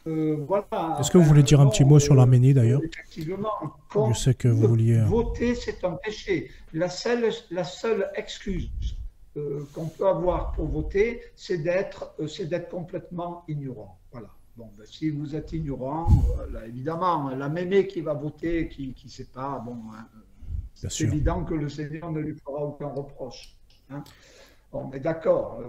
Voilà. Est-ce que vous voulez dire un petit mot sur l'Arménie d'ailleurs? Effectivement. Je sais que vous vouliez. Voter, c'est un péché. La seule excuse qu'on peut avoir pour voter, c'est d'être complètement ignorant. Voilà. Bon, ben, si vous êtes ignorant, là, évidemment, la mémé qui va voter, qui ne sait pas, bon, hein, c'est évident que le Seigneur ne lui fera aucun reproche. Hein. Bon, mais d'accord.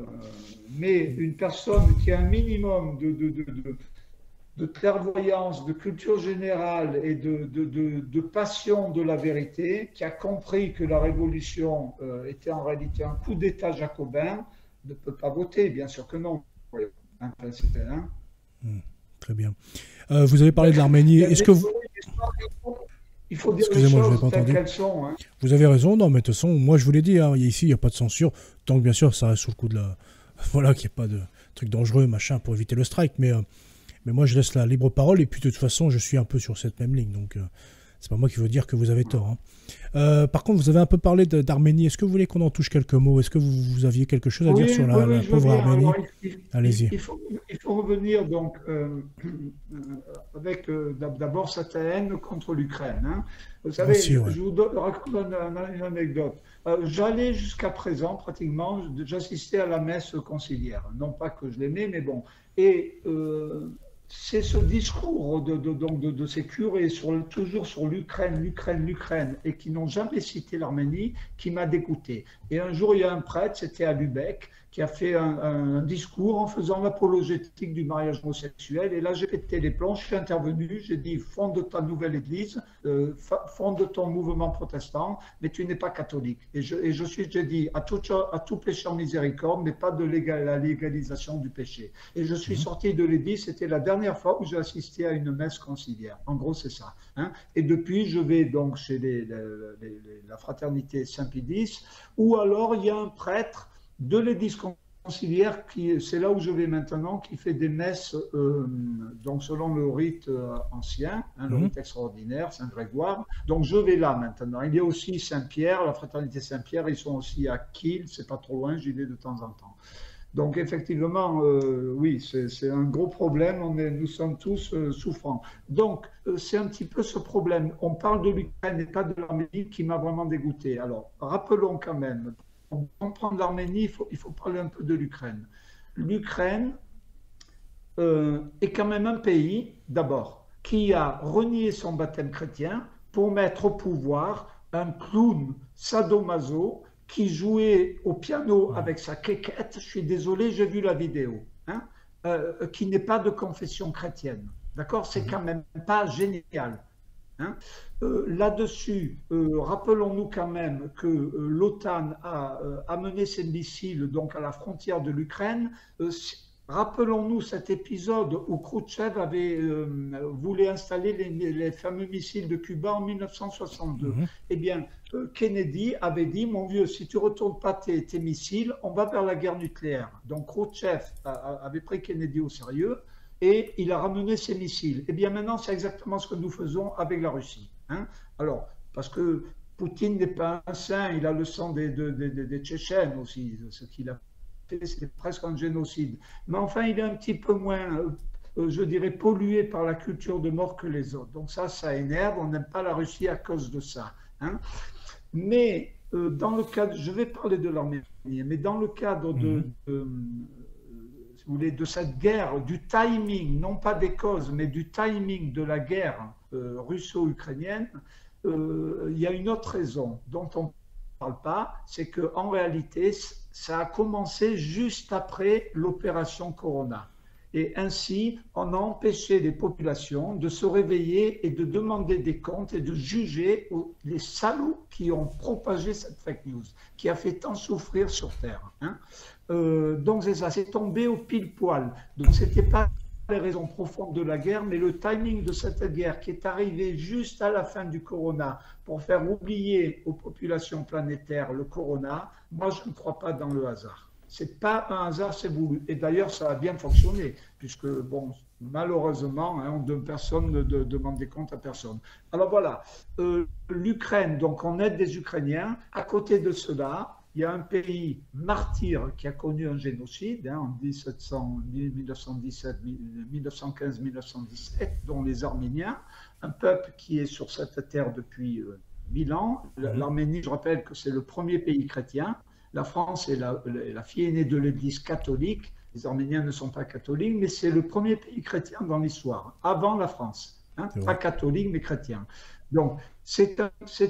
Mais une personne qui a un minimum de clairvoyance, de culture générale et de passion de la vérité, qui a compris que la révolution était en réalité un coup d'État jacobin, ne peut pas voter, bien sûr que non. Très bien. Vous avez parlé de l'Arménie. Est-ce que vous... Il faut dire les choses telles qu'elles sont. Hein. Vous avez raison. Non, mais de toute façon, moi je vous l'ai dit, hein, ici il n'y a pas de censure. Tant que bien sûr ça reste sous le coup de la... Voilà, qu'il n'y a pas de trucs dangereux, machin, pour éviter le strike. Mais moi je laisse la libre parole. Et puis de toute façon, je suis un peu sur cette même ligne. Donc c'est pas moi qui veux dire que vous avez tort. Hein. Par contre, vous avez un peu parlé d'Arménie. Est-ce que vous voulez qu'on en touche quelques mots? Est-ce que vous aviez quelque chose à dire sur la pauvre Arménie? Allez-y. Il faut revenir donc avec d'abord cette haine contre l'Ukraine. Hein. Vous savez, je vous raconte une anecdote. J'allais jusqu'à présent, pratiquement, j'assistais à la messe conciliaire. Non pas que je l'aimais, mais bon. Et c'est ce discours de ces curés toujours sur l'Ukraine, et qui n'ont jamais cité l'Arménie, qui m'a dégoûté. Et un jour, il y a un prêtre, c'était à Lübeck, qui a fait un discours en faisant l'apologétique du mariage homosexuel. Et là, j'ai pété les plombs, je suis intervenu, j'ai dit, fonde ta nouvelle église, fonde ton mouvement protestant, mais tu n'es pas catholique. Et j'ai dit, à tout péché en miséricorde, mais pas de la légalisation du péché. Et je suis sorti de l'église, c'était la dernière fois où j'ai assisté à une messe conciliaire. En gros, c'est ça. Hein. Et depuis, je vais donc chez la fraternité Saint-Pédis, où alors il y a un prêtre de l'église conciliaire, c'est là où je vais maintenant, qui fait des messes donc selon le rite ancien, hein, le rite extraordinaire, Saint-Grégoire. Donc je vais là maintenant. Il y a aussi Saint-Pierre, la fraternité Saint-Pierre, ils sont aussi à Kiel, c'est pas trop loin, j'y vais de temps en temps. Donc effectivement, oui, c'est un gros problème, nous sommes tous souffrants. Donc c'est un petit peu ce problème. On parle de l'Ukraine et pas de l'Arménie qui m'a vraiment dégoûté. Alors rappelons quand même, pour comprendre l'Arménie, il faut parler un peu de l'Ukraine. L'Ukraine est quand même un pays, d'abord, qui a renié son baptême chrétien pour mettre au pouvoir un clown sadomaso qui jouait au piano avec sa quéquette, je suis désolé, j'ai vu la vidéo, hein, qui n'est pas de confession chrétienne. D'accord? C'est quand même pas génial. Hein. Là-dessus, rappelons-nous quand même que l'OTAN a amené ses missiles donc à la frontière de l'Ukraine. Rappelons-nous cet épisode où Khrouchtchev voulait installer les fameux missiles de Cuba en 1962. Eh bien, Kennedy avait dit, mon vieux, si tu ne retournes pas tes missiles, on va vers la guerre nucléaire. Donc Khrouchtchev avait pris Kennedy au sérieux et il a ramené ses missiles. Eh bien maintenant, c'est exactement ce que nous faisons avec la Russie. Hein. Alors, parce que Poutine n'est pas un saint, il a le sang des Tchétchènes aussi, ce qu'il a c'est presque un génocide. Mais enfin, il est un petit peu moins, je dirais, pollué par la culture de mort que les autres. Donc ça énerve. On n'aime pas la Russie à cause de ça. Hein. Mais dans le cadre, je vais parler de l'Arménie, mais dans le cadre si vous voulez, de cette guerre, du timing, non pas des causes, mais du timing de la guerre russo-ukrainienne, il y a une autre raison dont on ne parle pas, c'est qu'en réalité, ça a commencé juste après l'opération Corona. Et ainsi, on a empêché les populations de se réveiller et de demander des comptes et de juger les salauds qui ont propagé cette fake news, qui a fait tant souffrir sur Terre. Hein. Donc c'est ça, c'est tombé au pile-poil. Donc ce n'était pas les raisons profondes de la guerre, mais le timing de cette guerre qui est arrivée juste à la fin du Corona pour faire oublier aux populations planétaires le Corona, moi je ne crois pas dans le hasard. C'est pas un hasard, c'est voulu. Et d'ailleurs, ça a bien fonctionné, puisque, bon, malheureusement, hein, personne ne demande des comptes à personne. Alors voilà, l'Ukraine, donc on aide des Ukrainiens. À côté de cela, il y a un pays martyr qui a connu un génocide hein, en 1915-1917, dont les Arméniens, un peuple qui est sur cette terre depuis 1000 ans. L'Arménie, je rappelle que c'est le premier pays chrétien. La France est la fille aînée de l'Église catholique. Les Arméniens ne sont pas catholiques, mais c'est le premier pays chrétien dans l'histoire, avant la France. Hein, pas catholique, mais chrétien. Donc, c'est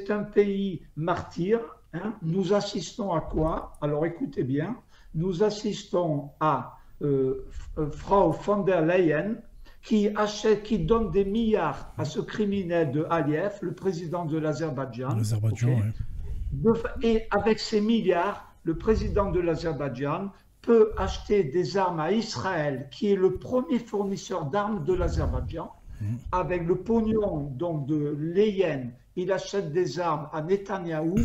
un pays martyr. Hein. Nous assistons à quoi? Alors, écoutez bien. Nous assistons à Frau von der Leyen, qui donne des milliards à ce criminel de Aliyev, le président de l'Azerbaïdjan. Et avec ces milliards, le président de l'Azerbaïdjan peut acheter des armes à Israël, qui est le premier fournisseur d'armes de l'Azerbaïdjan. Avec le pognon donc, de Leyen, il achète des armes à Netanyahou,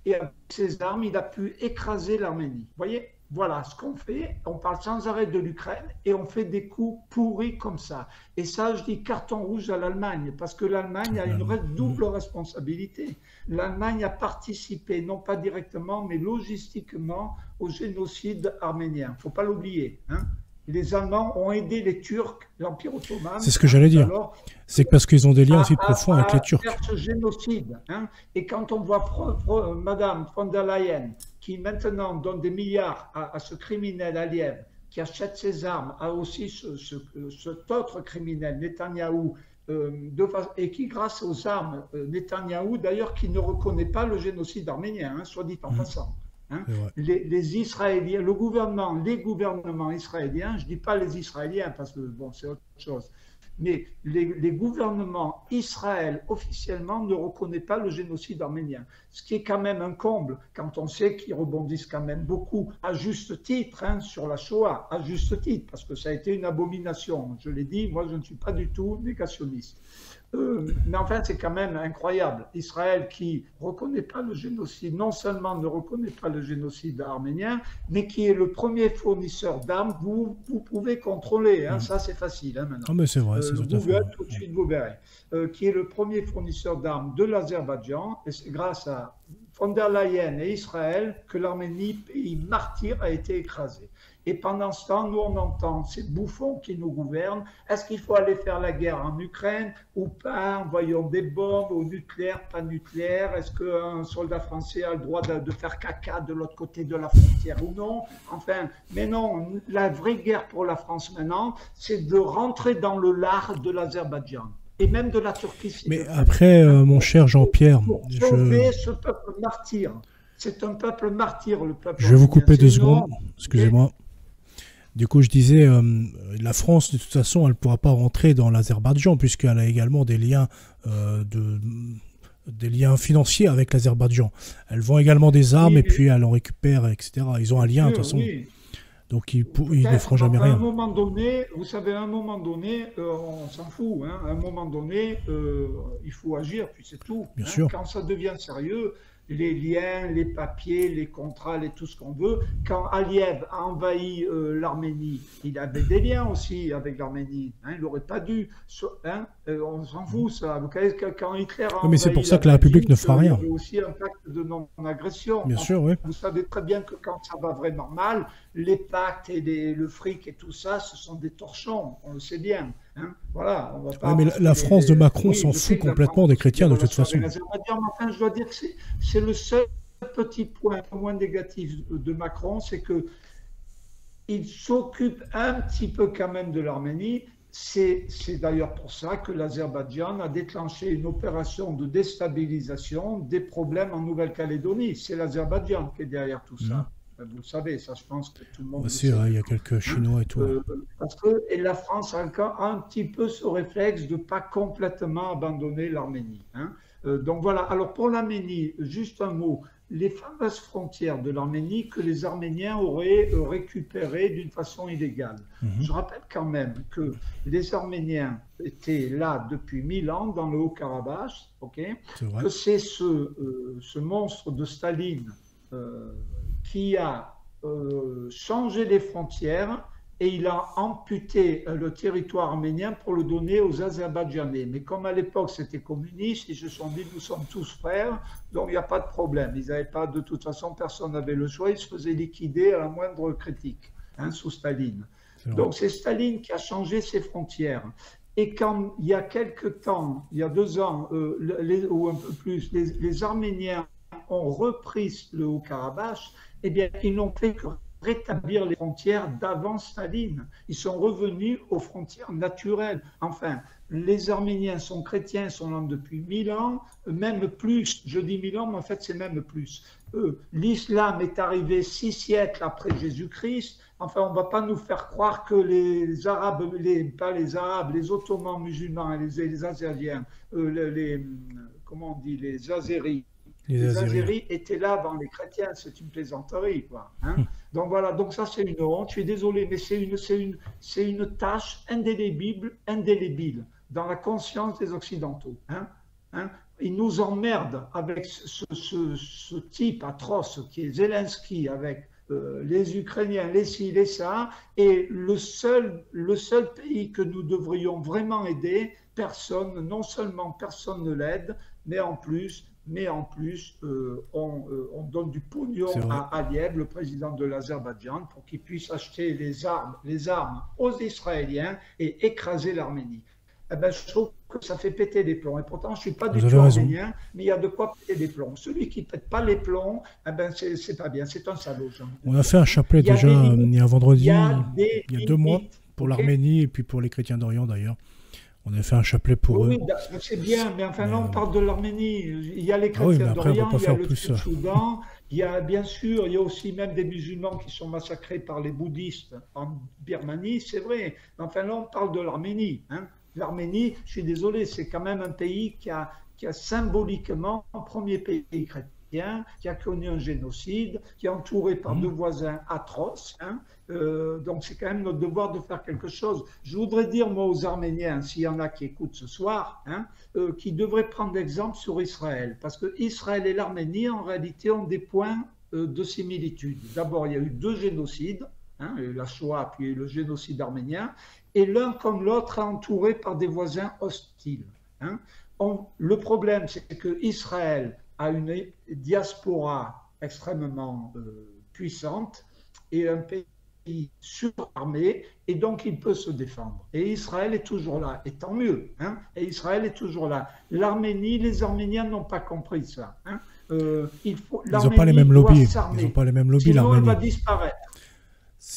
et avec ces armes, il a pu écraser l'Arménie. Vous voyez? Voilà ce qu'on fait. On parle sans arrêt de l'Ukraine et on fait des coups pourris comme ça. Et ça, je dis carton rouge à l'Allemagne, parce que l'Allemagne a une double responsabilité. L'Allemagne a participé, non pas directement, mais logistiquement, au génocide arménien. Il ne faut pas l'oublier. Hein. Les Allemands ont aidé les Turcs, l'Empire ottoman. C'est ce que j'allais dire. C'est parce qu'ils ont des liens aussi profonds avec les Turcs. Faire ce génocide. Hein. Et quand on voit Madame von der Leyen, qui maintenant donne des milliards à ce criminel Aliyev, qui achète ses armes, à aussi cet autre criminel, Netanyahou, et qui, grâce aux armes, Netanyahou, d'ailleurs, qui ne reconnaît pas le génocide arménien, hein, soit dit en passant. Hein. Les Israéliens, les gouvernements israéliens, je ne dis pas les Israéliens parce que bon, c'est autre chose, mais les gouvernements Israël officiellement ne reconnaissent pas le génocide arménien. Ce qui est quand même un comble quand on sait qu'ils rebondissent quand même beaucoup, à juste titre, hein, sur la Shoah, à juste titre, parce que ça a été une abomination. Je l'ai dit, moi je ne suis pas du tout négationniste. Mais enfin, c'est quand même incroyable. Israël qui ne reconnaît pas le génocide, non seulement ne reconnaît pas le génocide arménien, mais qui est le premier fournisseur d'armes que vous pouvez contrôler. Hein. Ça, c'est facile hein, maintenant. Ah, mais c'est vrai, c'est tout à fait. Google, tout de suite, vous verrez. Qui est le premier fournisseur d'armes de l'Azerbaïdjan. Et c'est grâce à von der Leyen et Israël que l'Arménie, pays martyr, a été écrasée. Et pendant ce temps, nous, on entend ces bouffons qui nous gouvernent. Est-ce qu'il faut aller faire la guerre en Ukraine ou pas? Envoyons des bombes au nucléaire, pas nucléaire. Est-ce qu'un soldat français a le droit de faire caca de l'autre côté de la frontière ou non? Enfin, mais non, la vraie guerre pour la France maintenant, c'est de rentrer dans le lard de l'Azerbaïdjan. Et même de la Turquie. Mais après, mon cher Jean-Pierre, pour sauver ce peuple martyr. C'est un peuple martyr, le peuple. Je vais vous couper 2 secondes, excusez-moi. Du coup, je disais, la France, de toute façon, elle ne pourra pas rentrer dans l'Azerbaïdjan, puisqu'elle a également des liens, des liens financiers avec l'Azerbaïdjan. Elles vend également des armes et puis elle en récupère, etc. Ils ont un lien, de toute façon. Oui. Donc, ils ne feront jamais rien. À un moment donné, vous savez, à un moment donné, on s'en fout. Hein, à un moment donné, il faut agir, puis c'est tout. Bien sûr. Quand ça devient sérieux, les liens, les papiers, les contrats, tout ce qu'on veut. Quand Aliyev a envahi l'Arménie, il avait des liens aussi avec l'Arménie. Hein, il n'aurait pas dû. Hein, on s'en fout, ça. Quand Hitler a envahi mais c'est pour ça que la République ne fera rien. Il y avait aussi un pacte de non-agression. Bien sûr, oui. Vous savez très bien que quand ça va vraiment mal, les pactes et le fric et tout ça, ce sont des torchons. On le sait bien. Hein, voilà, on va pas mais la France de Macron s'en fout complètement des chrétiens de toute façon. Enfin, je dois dire que c'est le seul petit point moins négatif de Macron, c'est qu'il s'occupe un petit peu quand même de l'Arménie. C'est d'ailleurs pour ça que l'Azerbaïdjan a déclenché une opération de déstabilisation des problèmes en Nouvelle-Calédonie. C'est l'Azerbaïdjan qui est derrière tout ça. Vous le savez, ça je pense que tout le monde le sait. Il y a quelques Chinois et tout. Et la France a encore un petit peu ce réflexe de ne pas complètement abandonner l'Arménie. Hein. Donc voilà, alors pour l'Arménie, juste un mot. Les fameuses frontières de l'Arménie que les Arméniens auraient récupérées d'une façon illégale. Je rappelle quand même que les Arméniens étaient là depuis 1000 ans dans le Haut-Karabakh, que c'est ce monstre de Staline qui a changé les frontières et il a amputé le territoire arménien pour le donner aux Azerbaïdjanais. Mais comme à l'époque c'était communiste, ils se sont dit nous sommes tous frères, donc il n'y a pas de problème. Ils n'avaient pas, de toute façon, personne n'avait le choix, ils se faisaient liquider à la moindre critique, hein, sous Staline. Donc c'est Staline qui a changé ses frontières. Et quand il y a quelque temps, il y a 2 ans, ou un peu plus, les Arméniens ont repris le Haut-Karabakh, eh bien, ils n'ont fait que rétablir les frontières d'avant Staline. Ils sont revenus aux frontières naturelles. Enfin, les Arméniens sont chrétiens, sont là depuis 1000 ans, même plus. Je dis 1000 ans, mais en fait, c'est même plus. L'islam est arrivé 6 siècles après Jésus-Christ. Enfin, on ne va pas nous faire croire que les Arabes, pas les Arabes, les Ottomans musulmans et les Azériens, comment on dit, les Azéris, les Azéris étaient là avant les chrétiens, c'est une plaisanterie, quoi. Hein. Donc voilà, donc ça c'est une honte, je suis désolé, mais c'est une tâche indélébile dans la conscience des Occidentaux. Hein. Ils nous emmerdent avec ce type atroce qui est Zelensky, avec les Ukrainiens, les ci, les ça, et le seul pays que nous devrions vraiment aider, personne, non seulement personne ne l'aide, mais en plus, on donne du pognon à Aliyev, le président de l'Azerbaïdjan, pour qu'il puisse acheter les armes aux Israéliens et écraser l'Arménie. Eh ben, je trouve que ça fait péter des plombs. Et pourtant, je ne suis pas du tout arménien, mais il y a de quoi péter des plombs. Celui qui ne pète pas les plombs, eh ben, c'est pas bien, c'est un salaud. On a fait un chapelet déjà il y a un vendredi, il y a 2 mois, pour l'Arménie et puis pour les chrétiens d'Orient d'ailleurs. On a fait un chapelet pour eux. Oui, c'est bien, mais enfin là on parle de l'Arménie. Il y a les chrétiens d'Orient, il y a le Soudan, il y a bien sûr, il y a aussi même des musulmans qui sont massacrés par les bouddhistes en Birmanie, c'est vrai. Mais enfin là on parle de l'Arménie. Hein. L'Arménie, je suis désolé, c'est quand même un pays qui a symboliquement un premier pays chrétien. qui a connu un génocide, qui est entouré par deux voisins atroces. Hein. Donc c'est quand même notre devoir de faire quelque chose. Je voudrais dire, moi, aux Arméniens, s'il y en a qui écoutent ce soir, hein, qui devraient prendre exemple sur Israël. Parce que Israël et l'Arménie, en réalité, ont des points de similitude. D'abord, il y a eu deux génocides, hein, la Shoah puis le génocide arménien, et l'un comme l'autre est entouré par des voisins hostiles. Hein. Le problème, c'est que Israël a une diaspora extrêmement puissante et un pays surarmé, et donc il peut se défendre. Et Israël est toujours là, et tant mieux. Hein, et Israël est toujours là. L'Arménie, les Arméniens n'ont pas compris ça. Hein. Ils n'ont pas les mêmes lobbies. Ils n'ont pas les mêmes lobbies, l'Arménie. Sinon, elle va disparaître.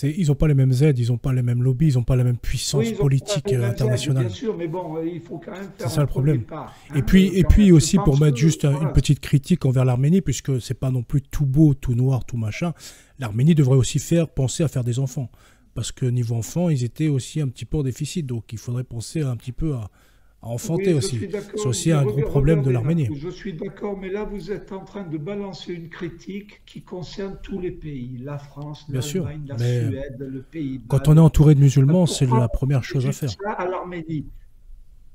Ils n'ont pas les mêmes aides, ils n'ont pas les mêmes lobbies, ils n'ont pas la même puissance politique internationale. Bien sûr, mais bon, il faut quand même faire c'est ça le problème. Pas, hein, et puis aussi, pour mettre juste une petite critique envers l'Arménie, puisque c'est pas non plus tout beau, tout noir, tout machin, l'Arménie devrait aussi penser à faire des enfants. Parce que niveau enfants, ils étaient aussi un petit peu en déficit, donc il faudrait penser un petit peu à enfanter aussi. C'est aussi un gros problème de l'Arménie. Je suis d'accord, mais là, vous êtes en train de balancer une critique qui concerne tous les pays. La France, l'Allemagne, la Suède, le Pays-Bas. Quand on est entouré de musulmans, c'est la première chose à faire. À l'Arménie.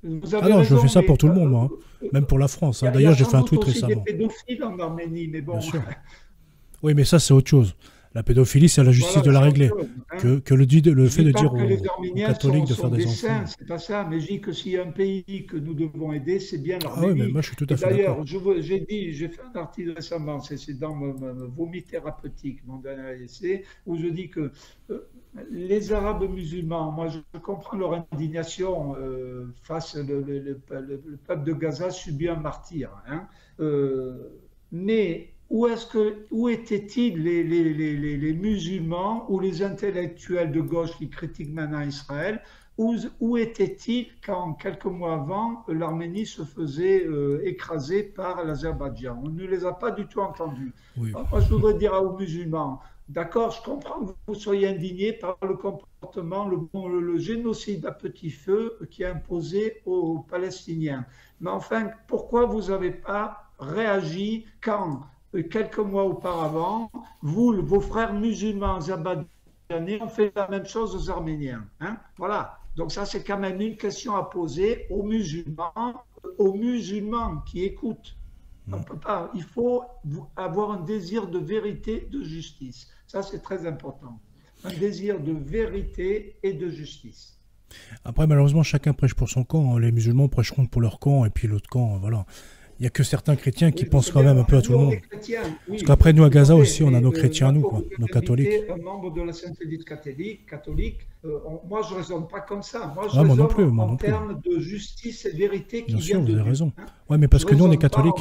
Ah non, je fais ça pour tout le monde, moi. Hein. Même pour la France. Hein. D'ailleurs, j'ai fait un tweet récemment. Il y a des pédophiles en Arménie, mais bon. Bien sûr. Oui, mais ça, c'est autre chose. La pédophilie, c'est à la justice de la régler. Hein. Que le fait de dire aux catholiques de faire des enfants. C'est pas ça, mais je dis que s'il y a un pays que nous devons aider, c'est bien l'Arménie. Ah oui, mais moi je suis tout à fait d'accord. D'ailleurs, j'ai fait un article récemment, c'est dans mon vomi thérapeutique, mon dernier essai, où je dis que les Arabes musulmans, moi je comprends leur indignation face le peuple de Gaza subit un martyr. Hein, mais où étaient-ils les musulmans ou les intellectuels de gauche qui critiquent maintenant Israël? Où étaient-ils quand, quelques mois avant, l'Arménie se faisait écraser par l'Azerbaïdjan? On ne les a pas du tout entendus. Oui. Moi, je voudrais dire aux musulmans, d'accord, je comprends que vous soyez indignés par le comportement, le génocide à petit feu qui est imposé aux Palestiniens. Mais enfin, pourquoi vous n'avez pas réagi quand quelques mois auparavant, vos frères musulmans azerbaïdjanais ont fait la même chose aux Arméniens. Hein, voilà. Donc ça, c'est quand même une question à poser aux musulmans qui écoutent. On peut pas, il faut avoir un désir de vérité, de justice. Ça, c'est très important. Un désir de vérité et de justice. Après, malheureusement, chacun prêche pour son camp. Les musulmans prêcheront pour leur camp, et puis l'autre camp, voilà. Il n'y a que certains chrétiens qui pensent quand même un peu à tout le monde. Parce qu'après, nous, à Gaza aussi, on a nos chrétiens, nous, quoi, nos catholiques. Un membre de la Sainte Église catholique, moi, je ne raisonne pas comme ça. Moi, je moi non raisonne plus, en termes de justice et de vérité qui bien viennent de sûr, vous Dieu. avez raison. Hein. Oui, mais parce que nous, on est catholiques.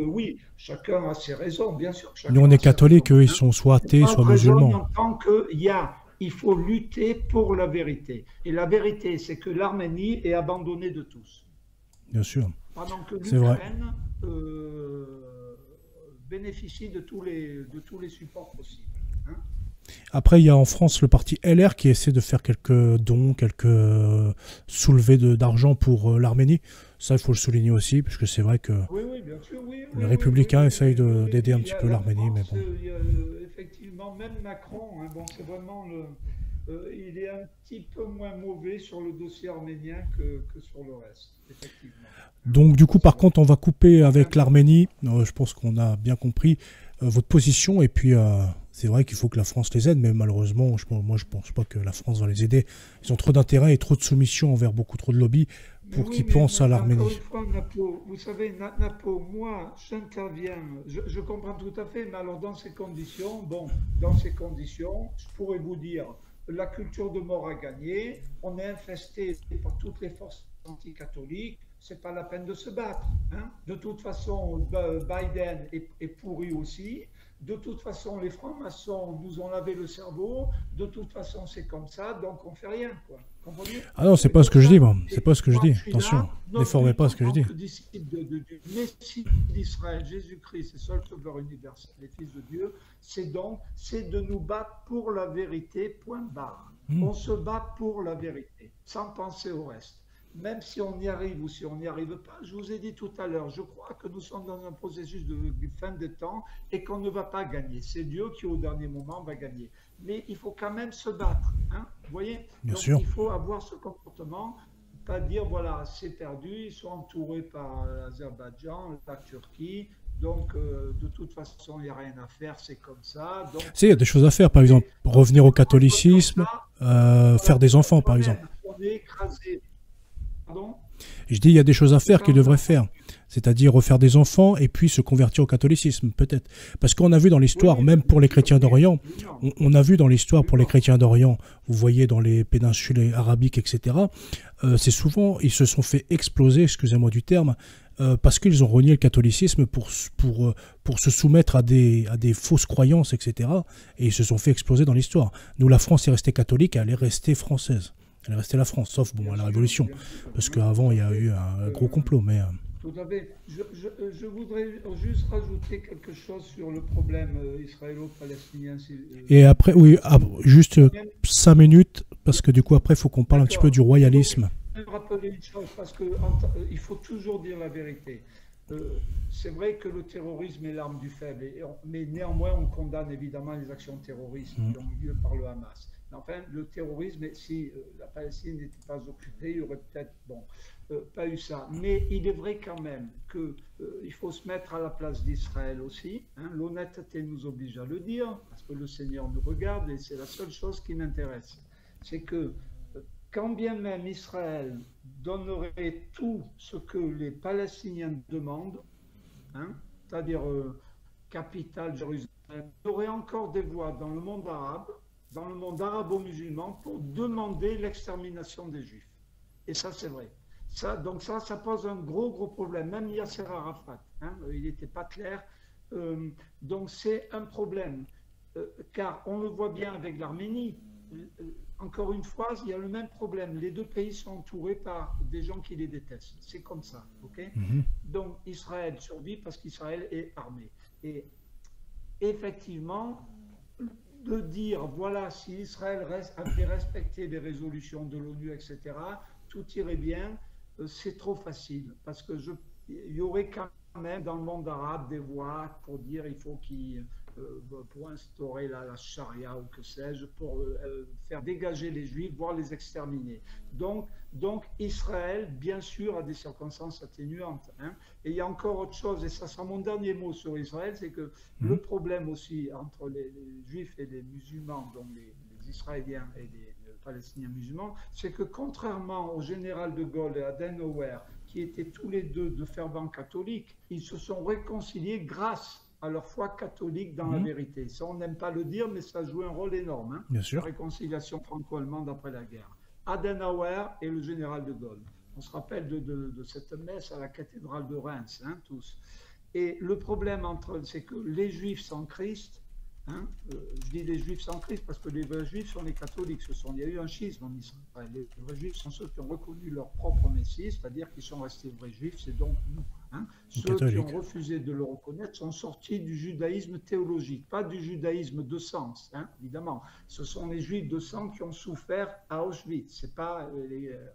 Oui, chacun a ses raisons, bien sûr. Nous, on est catholiques, eux, ils sont soit athées, soit musulmans. En tant qu'il faut lutter pour la vérité. Et la vérité, c'est que l'Arménie est abandonnée de tous. Bien sûr. Pendant que l'Ukraine bénéficie de tous les supports possibles. Hein. Après, il y a en France le parti LR qui essaie de faire quelques dons, quelques soulevés d'argent pour l'Arménie. Ça, il faut le souligner aussi, puisque c'est vrai que bien sûr, les républicains essayent d'aider un petit peu l'Arménie. Mais bon. Effectivement, même Macron, hein, bon, c'est vraiment il est un petit peu moins mauvais sur le dossier arménien que sur le reste, effectivement. Donc du coup, par contre, on va couper avec l'Arménie. Je pense qu'on a bien compris votre position. Et puis, c'est vrai qu'il faut que la France les aide, mais malheureusement, moi, je ne pense pas que la France va les aider. Ils ont trop d'intérêt et trop de soumission envers beaucoup trop de lobbies pour qu'ils pensent à l'Arménie. Vous savez, Napo, moi, j'interviens. Je comprends tout à fait, mais alors dans ces conditions, je pourrais vous dire, la culture de mort a gagné. On est infesté par toutes les forces anticatholiques. C'est pas la peine de se battre. Hein. De toute façon, Biden est pourri aussi. De toute façon, les francs-maçons nous ont lavé le cerveau. De toute façon, c'est comme ça, donc on fait rien, quoi. Comprenez ? Ah non, c'est pas ce que je dis, moi. C'est pas ce que je dis. Attention, déformez pas ce que je dis. Disciple du Messie d'Israël, Jésus-Christ, c'est seul sauveur universel, les fils de Dieu. C'est de nous battre pour la vérité. Point barre. On se bat pour la vérité, sans penser au reste. même si on y arrive ou si on n'y arrive pas, je vous ai dit tout à l'heure, je crois que nous sommes dans un processus de fin de temps et qu'on ne va pas gagner. C'est Dieu qui, au dernier moment, va gagner. Mais il faut quand même se battre. Hein, vous voyez? Bien Donc, sûr. il faut avoir ce comportement, pas dire, voilà, c'est perdu, ils sont entourés par l'Azerbaïdjan, la Turquie, donc de toute façon, il n'y a rien à faire, c'est comme ça. Donc, Il y a des choses à faire, par exemple, et revenir au comme catholicisme, ça, faire voilà, des enfants, par exemple. problème, on est écrasé. Pardon? Je dis, il y a des choses à faire qu'ils Quand devraient faire. C'est-à-dire refaire des enfants et puis se convertir au catholicisme, peut-être. Parce qu'on a vu dans oui, l'histoire, oui, même bien pour les sûr, chrétiens oui, d'Orient, absolument, on a vu dans l'histoire pour les absolument. chrétiens d'Orient, vous voyez dans les péninsules arabiques, etc., c'est souvent, ils se sont fait exploser, excusez-moi du terme, parce qu'ils ont renié le catholicisme pour se soumettre à des fausses croyances, etc. Et ils se sont fait exploser dans l'histoire. Nous, la France est restée catholique, elle est restée française. Elle est restée la France, sauf bon, à la Révolution. Bien sûr, Parce oui, qu'avant, tout il y à a fait. eu un gros Euh, complot. Mais Tout à fait. Je voudrais juste rajouter quelque chose sur le problème israélo-palestinien. Et après, oui, juste Même- 5 minutes, parce que du coup, après, il faut qu'on parle un petit peu D'accord. du Je voudrais royalisme. même rappeler une chose, parce que il faut toujours dire la vérité. C'est vrai que le terrorisme est l'arme du faible, mais néanmoins, on condamne évidemment les actions terroristes Mm. qui ont eu lieu par le Hamas. Mais enfin, le terrorisme, si la Palestine n'était pas occupée, il y aurait peut-être pas eu ça. Mais il est vrai quand même qu'il faut se mettre à la place d'Israël aussi. Hein. L'honnêteté nous oblige à le dire, parce que le Seigneur nous regarde et c'est la seule chose qui m'intéresse. C'est que quand bien même Israël donnerait tout ce que les Palestiniens demandent, hein, c'est-à-dire capitale Jérusalem, il y aurait encore des voix dans le monde arabo-musulman, pour demander l'extermination des Juifs. Et ça, c'est vrai. Donc ça pose un gros problème. Même Yasser Arafat, hein, il n'était pas clair. Donc c'est un problème, car on le voit bien avec l'Arménie. Encore une fois, il y a le même problème. Les deux pays sont entourés par des gens qui les détestent. C'est comme ça, ok? Mhm. Donc Israël survit parce qu'Israël est armé. Et effectivement, de dire, voilà, si Israël avait respecté les résolutions de l'ONU, etc., tout irait bien, c'est trop facile. Parce que il y aurait quand même dans le monde arabe des voix pour dire il faut pour instaurer la charia ou que sais-je, pour faire dégager les juifs, voire les exterminer. Donc Israël, bien sûr, a des circonstances atténuantes. Hein. Et il y a encore autre chose, et ça sera mon dernier mot sur Israël, c'est que Mhm. le problème aussi entre les juifs et les musulmans, donc les Israéliens et les Palestiniens musulmans, c'est que contrairement au général de Gaulle et à Adenauer, qui étaient tous les deux de fervents catholiques, ils se sont réconciliés grâce à leur foi catholique dans la Mhm. vérité. Ça, on n'aime pas le dire, mais ça joue un rôle énorme, hein, Bien la sûr. réconciliation franco-allemande après la guerre. Adenauer et le général de Gaulle. On se rappelle de cette messe à la cathédrale de Reims, hein, tous. Et le problème entre eux, c'est que les juifs sans Christ, hein, je dis les juifs sans Christ parce que les vrais juifs sont les catholiques. Il y a eu un schisme en Israël. Les vrais juifs sont ceux qui ont reconnu leur propre Messie, c'est-à-dire qui sont restés vrais juifs, c'est donc nous. Hein. Ceux qui ont Catholique. refusé de le reconnaître sont sortis du judaïsme théologique, pas du judaïsme de sens, hein, évidemment. Ce sont les juifs de sang qui ont souffert à Auschwitz. C'est pas,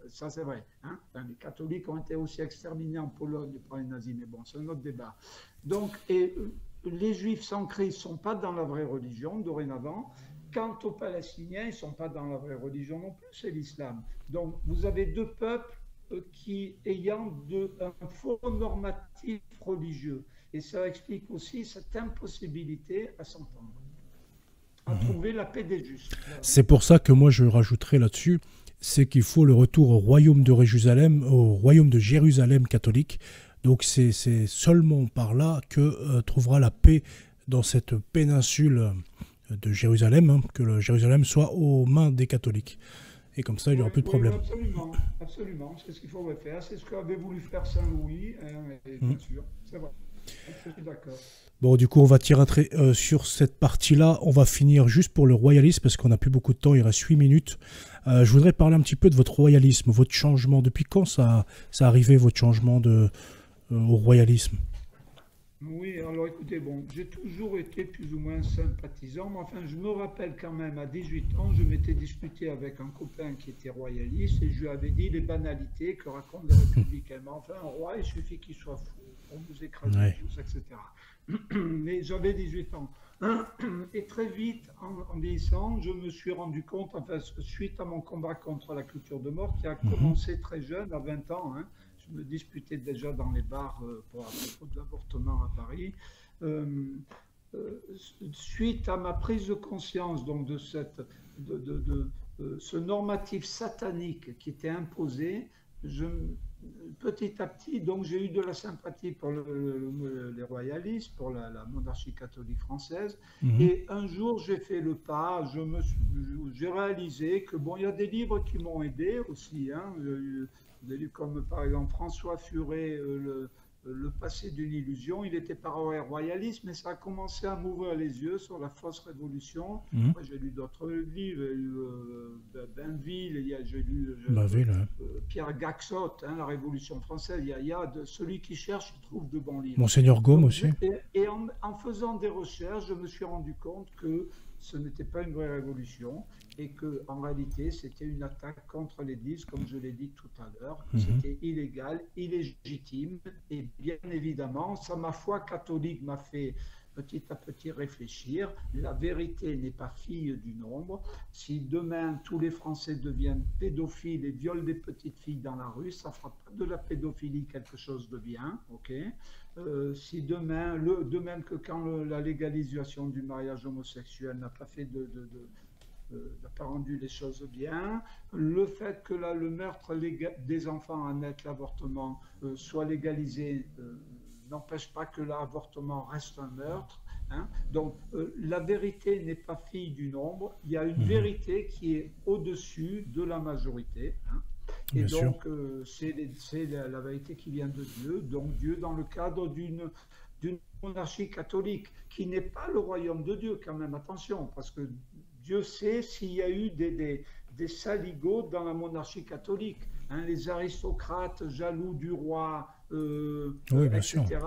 ça c'est vrai. Hein. Enfin, les catholiques ont été aussi exterminés en Pologne par les nazis, mais bon, c'est un autre débat. Donc, les juifs sans Christ ne sont pas dans la vraie religion dorénavant. Quant aux Palestiniens, ils ne sont pas dans la vraie religion non plus, c'est l'islam. Donc vous avez deux peuples qui ayant un faux normatif religieux. Et ça explique aussi cette impossibilité à s'entendre, à Mhm. trouver la paix des justes. Voilà. C'est pour ça que moi, je rajouterai là-dessus, c'est qu'il faut le retour au royaume de Jérusalem, au royaume de Jérusalem catholique. Donc c'est seulement par là que trouvera la paix dans cette péninsule de Jérusalem, hein, que le Jérusalem soit aux mains des catholiques. Et comme ça, il n'y Oui, aura plus de oui, oui, problème. absolument, absolument. C'est ce qu'il faudrait faire. C'est ce qu'avait voulu faire Saint-Louis, hein, et Mm. bien sûr, c'est vrai. Je suis d'accord. Bon, du coup, on va tirer un trait sur cette partie-là. On va finir juste pour le royalisme, parce qu'on n'a plus beaucoup de temps, il reste 8 minutes. Je voudrais parler un petit peu de votre royalisme, votre changement. Depuis quand ça a arrivé, votre changement au royalisme? Oui, alors écoutez, bon, j'ai toujours été plus ou moins sympathisant, mais enfin, je me rappelle quand même, à 18 ans, je m'étais disputé avec un copain qui était royaliste et je lui avais dit les banalités que racontent les républicains. Mais enfin, un roi, il suffit qu'il soit fou pour nous écraser Ouais. tous, etc. Mais j'avais 18 ans. Et très vite, en vieillissant, je me suis rendu compte, enfin, suite à mon combat contre la culture de mort, qui a Mhm. commencé très jeune, à 20 ans, hein, je me disputais déjà dans les bars à propos de l'avortement à Paris. Euh, Suite à ma prise de conscience donc de ce normatif satanique qui était imposé, je, petit à petit, donc j'ai eu de la sympathie pour les royalistes, pour la monarchie catholique française. Mhm. Et un jour, j'ai fait le pas. J'ai réalisé que bon, il y a des livres qui m'ont aidé aussi, hein, des livres comme par exemple François Furet, le passé d'une illusion. Il était pas royaliste, mais ça a commencé à m'ouvrir les yeux sur la fausse révolution. Mhm. Après, j'ai lu d'autres livres, Bainville, j'ai lu Bah, oui, là. Pierre Gaxot, hein, La Révolution française. Celui qui cherche, il trouve de bons livres. Monseigneur Gaume Donc, aussi. en faisant des recherches, je me suis rendu compte que ce n'était pas une vraie révolution et que en réalité c'était une attaque contre l'Église, comme je l'ai dit tout à l'heure, que Mhm. c'était illégal, illégitime, et bien évidemment, ça, ma foi catholique m'a fait petit à petit réfléchir. La vérité n'est pas fille du nombre. Si demain tous les Français deviennent pédophiles et violent des petites filles dans la rue, ça fera pas de la pédophilie quelque chose de bien, ok? Si demain, de même que quand la légalisation du mariage homosexuel n'a pas fait n'a pas rendu les choses bien. Le fait que là, le meurtre des enfants à naître, l'avortement, soit légalisé, n'empêche pas que l'avortement reste un meurtre. Hein. Donc, la vérité n'est pas fille du nombre. Il y a une Mhm. vérité qui est au-dessus de la majorité. Hein. Et Bien sûr. donc, c'est la vérité qui vient de Dieu. Donc, Dieu, dans le cadre d'une monarchie catholique, qui n'est pas le royaume de Dieu, quand même, attention, parce que Dieu sait s'il y a eu des saligots dans la monarchie catholique, hein, les aristocrates jaloux du roi, Oui, bien sûr. Mhm. etc.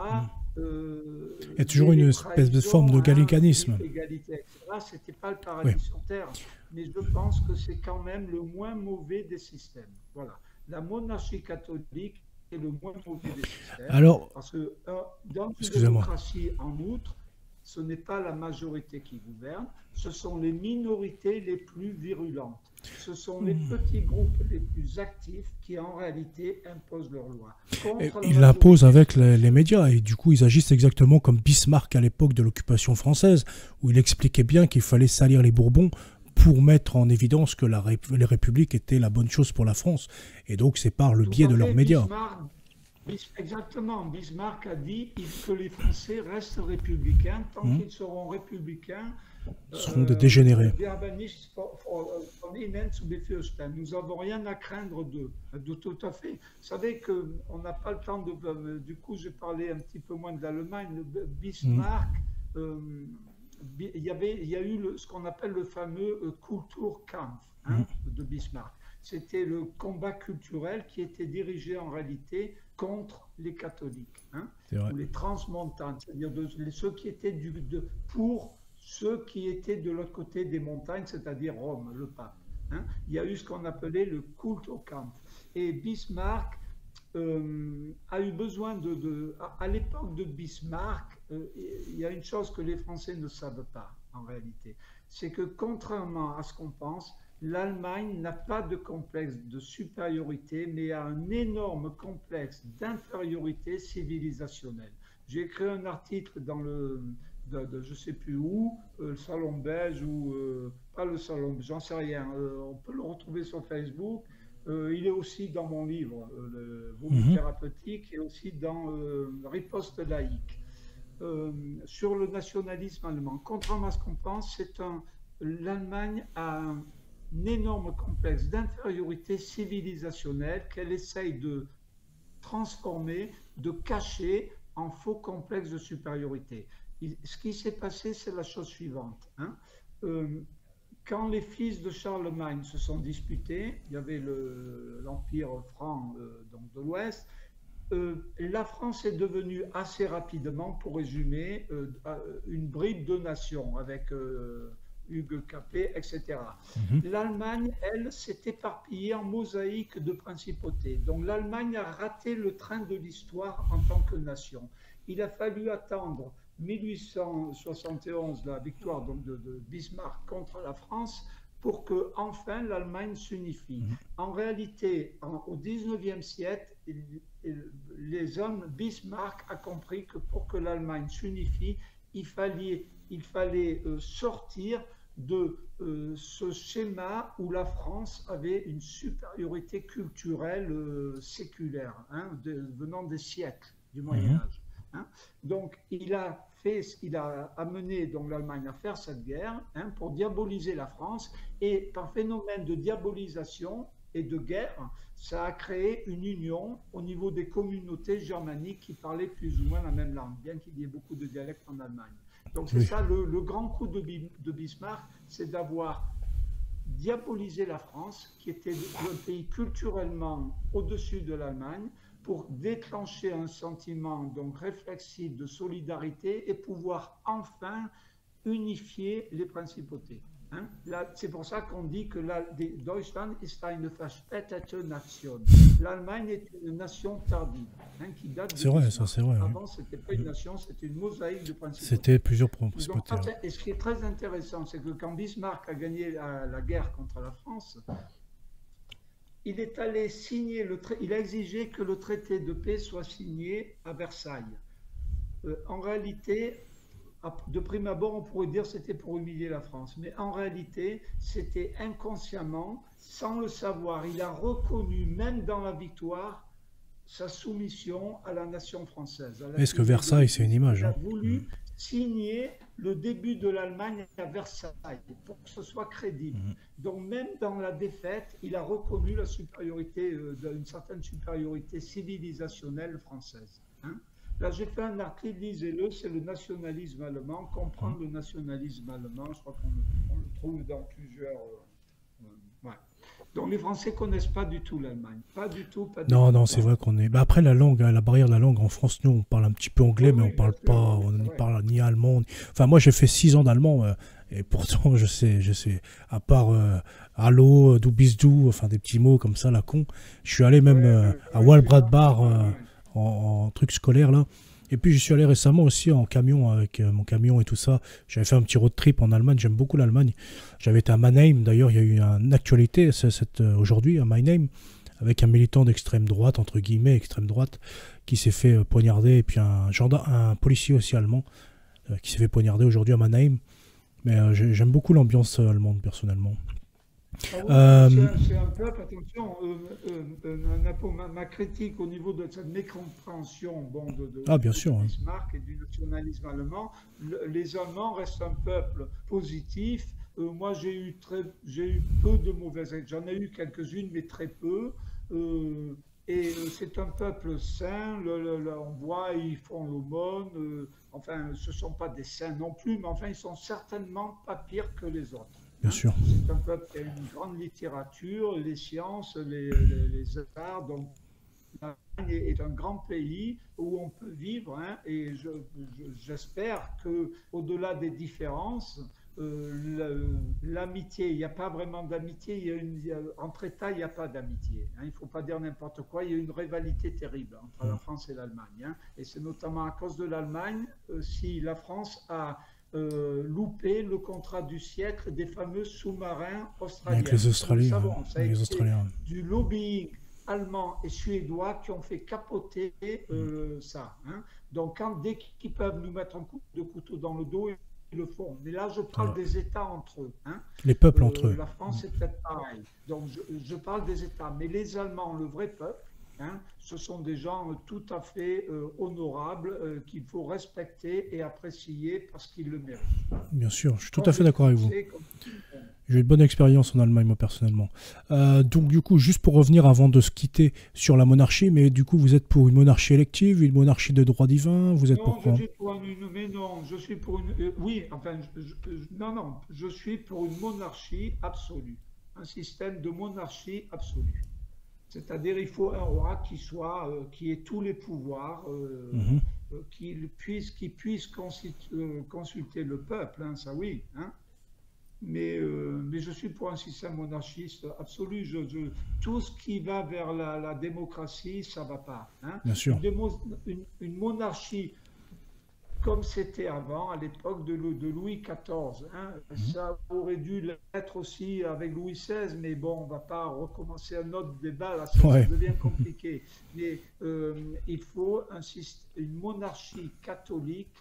Il y a toujours une espèce de forme Trahisons, de hein, gallicanisme. égalité, etc. C'était pas le Oui. paradis sur terre, mais je pense que c'est quand même le moins mauvais des systèmes. Voilà, la monarchie catholique est le moins mauvais des systèmes, Alors, parce que dans une excusez-moi. démocratie, en outre, ce n'est pas la majorité qui gouverne, ce sont les minorités les plus virulentes. Ce sont les petits groupes les plus actifs qui, en réalité, imposent leurs lois Et contre la ils l'imposent majorité avec les silencieuse. médias et du coup ils agissent exactement comme Bismarck à l'époque de l'occupation française où il expliquait bien qu'il fallait salir les Bourbons pour mettre en évidence que les républiques étaient la bonne chose pour la France. Et donc c'est par le Tout biais à de leurs fait, médias. Exactement, Bismarck a dit que les Français restent républicains. Tant Mhm. qu'ils seront républicains, Seront des dégénérés. wir haben nichts von ihnen zu befürchten. Nous n'avons rien à craindre d'eux. De tout à fait. Vous savez qu'on n'a pas le temps de. Du coup, j'ai parlé un petit peu moins de l'Allemagne. Mhm. Bismarck, euh, il y a eu ce qu'on appelle le fameux Kulturkampf, hein, Mhm. de Bismarck. C'était le combat culturel qui était dirigé en réalité contre les catholiques, hein, C'est vrai. ou les transmontanes, c'est-à-dire ceux qui étaient pour ceux qui étaient de l'autre côté des montagnes, c'est-à-dire Rome, le pape. Hein. Il y a eu ce qu'on appelait le Kulturkampf. Et Bismarck a eu besoin à l'époque de Bismarck, il y a une chose que les Français ne savent pas en réalité, c'est que contrairement à ce qu'on pense, l'Allemagne n'a pas de complexe de supériorité, mais a un énorme complexe d'infériorité civilisationnelle. J'ai écrit un article dans je ne sais plus où, le Salon belge ou pas le Salon, j'en sais rien. On peut le retrouver sur Facebook. Il est aussi dans mon livre, le Vomi Mhm. thérapeutique, et aussi dans Riposte laïque, sur le nationalisme allemand. Contrairement à ce qu'on pense, l'Allemagne a un énorme complexe d'infériorité civilisationnelle qu'elle essaye de transformer, de cacher en faux complexe de supériorité. Ce qui s'est passé, c'est la chose suivante. Hein. Euh, Quand les fils de Charlemagne se sont disputés, il y avait l'empire franc donc de l'Ouest, la France est devenue assez rapidement, pour résumer, une bribe de nation avec Hugues Capet, etc. Mhm. L'Allemagne, elle, s'est éparpillée en mosaïque de principautés. Donc l'Allemagne a raté le train de l'histoire en tant que nation. Il a fallu attendre 1871, la victoire donc, de Bismarck contre la France, pour que enfin l'Allemagne s'unifie. Mhm. En réalité, au XIXe siècle, les hommes, Bismarck a compris que pour que l'Allemagne s'unifie, il fallait sortir de ce schéma où la France avait une supériorité culturelle séculaire, hein, venant des siècles du Moyen Mhm. Âge. Hein. Donc il a amené donc l'Allemagne à faire cette guerre, hein, pour diaboliser la France, et par phénomène de diabolisation et de guerre, ça a créé une union au niveau des communautés germaniques qui parlaient plus ou moins la même langue, bien qu'il y ait beaucoup de dialectes en Allemagne. Donc c'est Oui. ça le grand coup de Bismarck, c'est d'avoir diabolisé la France, qui était un pays culturellement au-dessus de l'Allemagne, pour déclencher un sentiment donc réflexif de solidarité et pouvoir enfin unifier les principautés. Hein. C'est pour ça qu'on dit que Deutschland ist eine verspätete Nation. L'Allemagne est une nation tardive, hein, qui date de C'est vrai, ça, Bismarck. c'est vrai. Oui. Avant, ce n'était pas une nation, c'était une mosaïque de principautés. C'était plusieurs Donc, principautés. et ce qui est très intéressant, c'est que quand Bismarck a gagné la guerre contre la France, il est allé signer il a exigé que le traité de paix soit signé à Versailles. En réalité, de prime abord, on pourrait dire que c'était pour humilier la France. Mais en réalité, c'était inconsciemment, sans le savoir. Il a reconnu, même dans la victoire, sa soumission à la nation française. Est-ce que Versailles, c'est une image, Il a hein? voulu signer le début de l'Allemagne à Versailles pour que ce soit crédible. Mhm. Donc même dans la défaite, il a reconnu la supériorité, une certaine supériorité civilisationnelle française. Hein. Là, j'ai fait un article, lisez-le, c'est le nationalisme allemand, comprendre le nationalisme allemand. Je crois qu'on le trouve dans plusieurs. Ouais. Donc les Français ne connaissent pas du tout l'Allemagne. Pas du tout, pas du Non, tout. non, c'est vrai qu'on est. Bah, après, la langue, hein, la barrière de la langue, en France, nous, on parle un petit peu anglais, Oui, mais on oui, bien parle sûr, pas, oui, on c'est ne vrai. parle ni allemand. Enfin, moi, j'ai fait 6 ans d'allemand, et pourtant, je sais, à part allô, du bist du, enfin, des petits mots comme ça, la con. Je suis allé même Ouais, à ouais, c'est ça. Walbradbar, Ouais, ouais. en truc scolaire, là. Et puis, je suis allé récemment aussi en camion, avec mon camion et tout ça. J'avais fait un petit road trip en Allemagne, j'aime beaucoup l'Allemagne. J'avais été à Mannheim, d'ailleurs, il y a eu une actualité aujourd'hui à Mannheim, avec un militant d'extrême droite, entre guillemets, extrême droite, qui s'est fait poignarder, et puis un policier aussi allemand, qui s'est fait poignarder aujourd'hui à Mannheim. Mais j'aime beaucoup l'ambiance allemande, personnellement. Ah oui, Euh, c'est un peuple, attention, ma critique au niveau de cette mécompréhension, bon, ah, au bien niveau de sûr, hein. Bismarck et du nationalisme allemand. Les Allemands restent un peuple positif. Moi, j'ai eu peu de mauvaises, j'en ai eu quelques-unes, mais très peu. Euh, c'est un peuple saint, on voit, ils font l'aumône, enfin, ce ne sont pas des saints non plus, mais enfin, ils sont certainement pas pires que les autres. Bien Hein. sûr. C'est un peuple qui a une grande littérature, les sciences, les arts. Donc, l'Allemagne est un grand pays où on peut vivre, hein, et j'espère qu'au-delà des différences, l'amitié, il n'y a pas vraiment d'amitié, entre États, il n'y a pas d'amitié. Hein, il ne faut pas dire n'importe quoi, il y a une rivalité terrible entre la France et l'Allemagne. Hein, et c'est notamment à cause de l'Allemagne si la France a loupé le contrat du siècle des fameux sous-marins Avec australiens. les Nous le Australiens, hein. savons, ça a Les été Australiens. du lobbying allemand et suédois qui ont fait capoter ça. Hein. Donc, dès qu'ils peuvent nous mettre un coup de couteau dans le dos, ils le font. Mais là, je parle Voilà. des États entre eux. Hein. Les peuples entre eux. La France, c'est peut-être pareil. Donc, je parle des États. Mais les Allemands, le vrai peuple, hein, ce sont des gens tout à fait honorables qu'il faut respecter et apprécier parce qu'ils le méritent. Bien sûr, je suis tout Comme à fait les d'accord avec vous. Français, comme tout le monde. J'ai eu une bonne expérience en Allemagne, moi, personnellement. Donc, du coup, juste pour revenir avant de se quitter sur la monarchie, mais du coup, vous êtes pour une monarchie élective, une monarchie de droit divin, vous êtes pour Non, quoi? je suis pour mais non, je suis pour une. Oui, enfin, non, je suis pour une monarchie absolue, un système de monarchie absolue. C'est-à-dire il faut un roi qui ait tous les pouvoirs, Mhm. qui puisse consulter le peuple, hein, ça oui. Hein. Mais je suis pour un système monarchiste absolu. Tout ce qui va vers la démocratie, ça ne va pas. Hein. Bien sûr. Une monarchie comme c'était avant, à l'époque de Louis XIV. Hein. Mhm. Ça aurait dû l'être aussi avec Louis XVI, mais bon, on ne va pas recommencer un autre débat, là, ça Ouais. devient compliqué. Mais il faut une monarchie catholique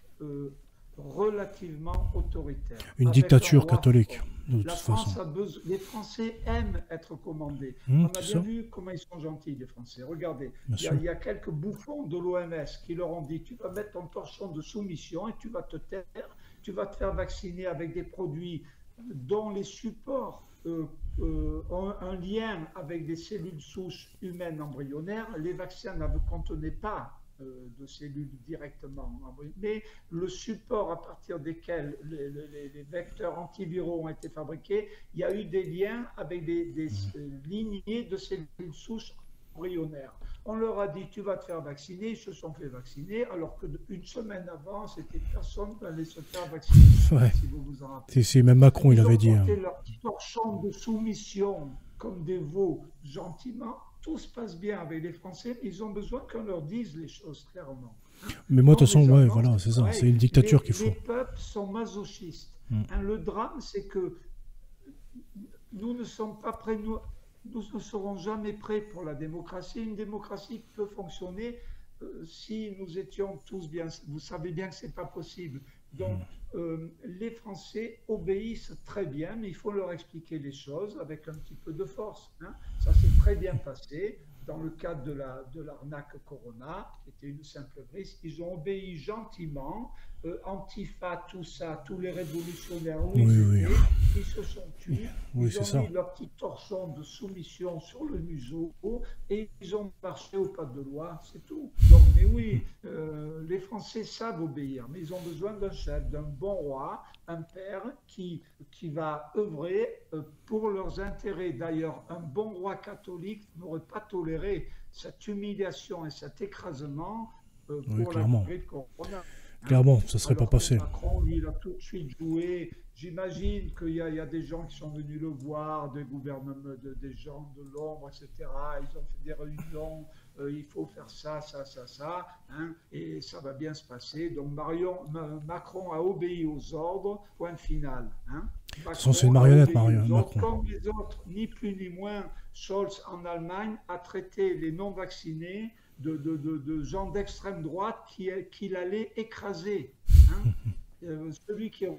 relativement autoritaire, Une avec un dictature roi catholique, fort. de toute La façon. France a besoin, les Français aiment être commandés. On a C'est bien ça, vu comment ils sont gentils, les Français. Regardez, bien il sûr. y a quelques bouffons de l'OMS qui leur ont dit, tu vas mettre ton torchon de soumission et tu vas te taire, tu vas te faire vacciner avec des produits dont les supports ont un lien avec des cellules souches humaines embryonnaires. Les vaccins ne contenaient pas de cellules directement, mais le support à partir desquels les vecteurs antiviraux ont été fabriqués, il y a eu des liens avec des lignées de cellules souches embryonnaires. On leur a dit, tu vas te faire vacciner, ils se sont fait vacciner, alors qu'une semaine avant, c'était personne qui allait se faire vacciner, Ouais. si vous vous en rappelez. C'est même Macron, il Ils avait ont dit. porté leur torchon de soumission comme des veaux gentiment. Tout se passe bien avec les Français, mais ils ont besoin qu'on leur dise les choses clairement. Mais moi, de toute Comme façon, les ouais, Allemands, voilà, c'est c'est ça. C'est pareil. une dictature qu'il Les faut. peuples sont masochistes. Mm. Hein, le drame, c'est que nous ne sommes pas prêts, nous ne serons jamais prêts pour la démocratie. Une démocratie peut fonctionner si nous étions tous bien. Vous savez bien que ce n'est pas possible. Donc, les Français obéissent très bien, mais il faut leur expliquer les choses avec un petit peu de force. Hein. Ça s'est très bien passé dans le cadre de l'arnaque Corona, qui était une simple brise. Ils ont obéi gentiment. Antifa, tout ça, tous les révolutionnaires, où Oui, oui. ils se sont tués. Oui, Ils c'est ont ça. mis leur petit torchon de soumission sur le museau et ils ont marché au pas de loi, c'est tout. Donc, mais oui, les Français savent obéir, mais ils ont besoin d'un chef, d'un bon roi, un père qui va œuvrer pour leurs intérêts. D'ailleurs, un bon roi catholique n'aurait pas toléré cette humiliation et cet écrasement Oui, pour la clairement. durée de Corona. Hein. Clairement, ça serait pas Alors que passé. Macron, lui, il a tout de suite joué. J'imagine qu'il y a des gens qui sont venus le voir, des gouvernements, des gens de l'ombre, etc. Ils ont fait des réunions, il faut faire ça, ça, ça, ça, hein, et ça va bien se passer. Donc Macron a obéi aux ordres, point final. Hein. De toute façon, c'est une Macron a marionnette, obéi aux ordres, Macron. comme les autres, ni plus ni moins. Scholz en Allemagne a traité les non-vaccinés de gens d'extrême droite qu'il allait écraser. Hein. Celui qui a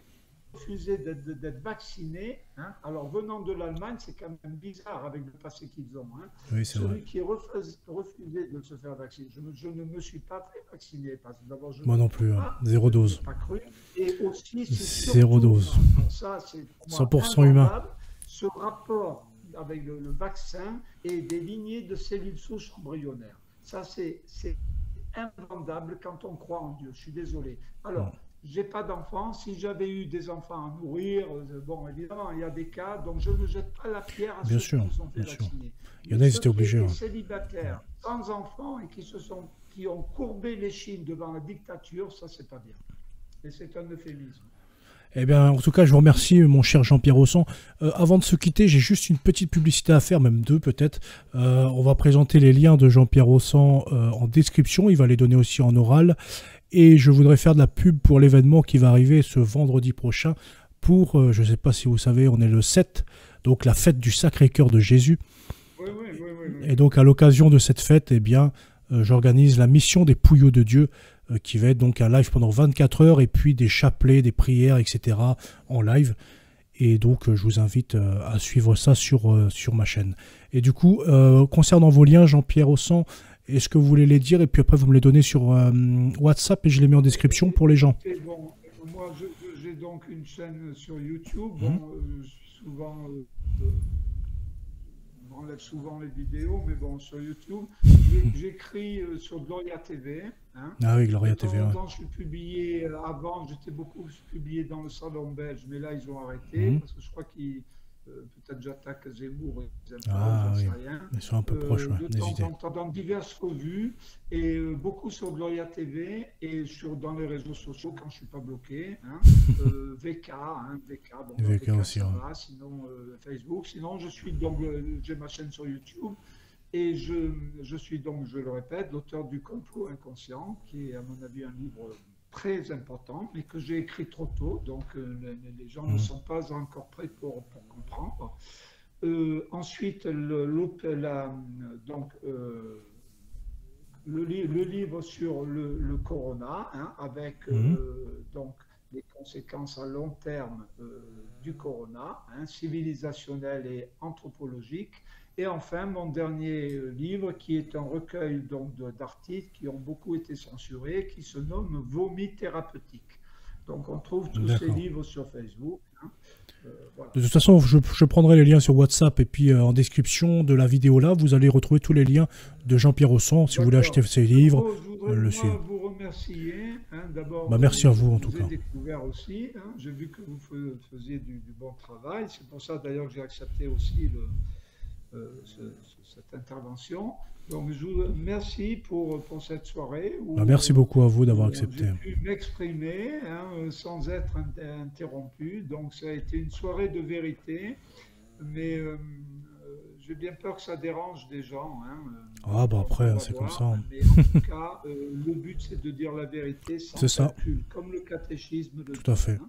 refusé d'être vacciné, hein. Alors venant de l'Allemagne, c'est quand même bizarre avec le passé qu'ils ont. Hein. Oui, c'est vrai. Celui qui refusé de se faire vacciner, je ne me suis pas fait vacciner parce que d'abord je Moi non ne plus. pas, Zéro je n'ai dose. pas cru, et aussi c'est Zéro surtout, dose. ça c'est pour moi 100% humain. invendable, ce rapport avec le vaccin et des lignées de cellules souches embryonnaires. Ça, c'est invendable quand on croit en Dieu. Je suis désolé. Alors, j'ai pas d'enfants. Si j'avais eu des enfants à nourrir, bon, évidemment, il y a des cas, donc je ne jette pas la pierre à Bien ceux sûr, qui se sont fait bien sûr. vacciner. Il y en Mais a, ils ceux étaient qui obligés. étaient Ouais. célibataires, sans enfants et qui ont courbé l'échine devant la dictature, ça, c'est pas bien. Et c'est un euphémisme. Eh bien, en tout cas, je vous remercie, mon cher Jean-Pierre Haussan. Avant de se quitter, j'ai juste une petite publicité à faire, même deux peut-être. On va présenter les liens de Jean-Pierre Haussan en description. Il va les donner aussi en oral. Et je voudrais faire de la pub pour l'événement qui va arriver ce vendredi prochain. Pour, je ne sais pas si vous savez, on est le 7, donc la fête du Sacré-Cœur de Jésus. Oui. Et donc, à l'occasion de cette fête, eh bien, j'organise la mission des Pouillots de Dieu, qui va être donc un live pendant 24 heures, et puis des chapelets, des prières, etc. en live. Et donc, je vous invite à suivre ça sur ma chaîne. Et du coup, concernant vos liens, Jean-Pierre Haussan, est-ce que vous voulez les dire? Et puis après, vous me les donnez sur WhatsApp et je les mets en description pour les gens. Bon, moi, j'ai donc une chaîne sur YouTube. Bon, souvent, on enlève souvent les vidéos, mais bon, sur YouTube, j'écris sur Gloria TV. Hein. Ah oui, Gloria TV. De temps en temps, je suis publié, avant, j'étais beaucoup publié dans le salon belge, mais là, ils ont arrêté, parce que je crois qu'ils peut-être j'attaque Zemmour, Ah j'en oui, sais rien. ils sont un peu proches, ouais, De des temps idées. en temps dans diverses revues et beaucoup sur Gloria TV et dans les réseaux sociaux quand je ne suis pas bloqué. Hein. VK, hein, VK, bon, VK VK aussi, ça ouais. va, sinon Facebook. Sinon, je suis donc, j'ai ma chaîne sur YouTube et je suis donc, je le répète, l'auteur du Complot inconscient, qui est à mon avis un livre très important, mais que j'ai écrit trop tôt, donc les gens ne sont pas encore prêts pour comprendre. Ensuite, donc, le livre sur le corona, hein, avec donc, les conséquences à long terme du corona, hein, civilisationnelles et anthropologiques. Et enfin, mon dernier livre, qui est un recueil d'articles qui ont beaucoup été censurés, qui se nomme Vomi thérapeutique. Donc, on trouve tous ces livres sur Facebook. Hein. Voilà. De toute façon, je prendrai les liens sur WhatsApp et puis en description de la vidéo là, vous allez retrouver tous les liens de Jean-Pierre Ossan si vous voulez acheter ses livres. Je voudrais vous remercier. Hein, d'abord, merci à vous en tout cas. Je vous ai découvert aussi. Hein, j'ai vu que vous faisiez du bon travail. C'est pour ça d'ailleurs que j'ai accepté aussi cette intervention. Donc, je vous remercie pour cette soirée. Où, merci beaucoup à vous d'avoir accepté. J'ai pu m'exprimer hein, sans être interrompu. Donc, ça a été une soirée de vérité. Mais j'ai bien peur que ça dérange des gens. Hein. Ah, bah après, c'est comme ça. Mais en tout cas, le but, c'est de dire la vérité sans calcul, comme le catéchisme le dit. Tout à fait. Hein.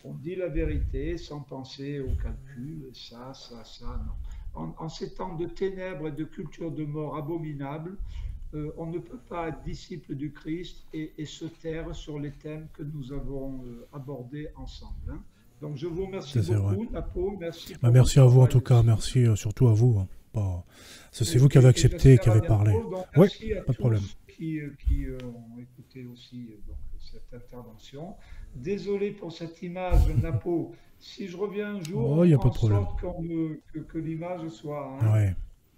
On dit la vérité sans penser au calcul, ça, non. En ces temps de ténèbres et de culture de mort abominable, on ne peut pas être disciple du Christ et se taire sur les thèmes que nous avons abordés ensemble. Hein. Donc je vous remercie beaucoup, Napo. Merci à vous en tout cas, merci surtout à vous. Hein. C'est vous qui avez accepté et qui avez parlé. Oui, pas de problème. Qui ont écouté aussi donc, cette intervention. Désolé pour cette image, Napo. Si je reviens un jour, y a pas de problème. Que l'image soit... Hein, ouais.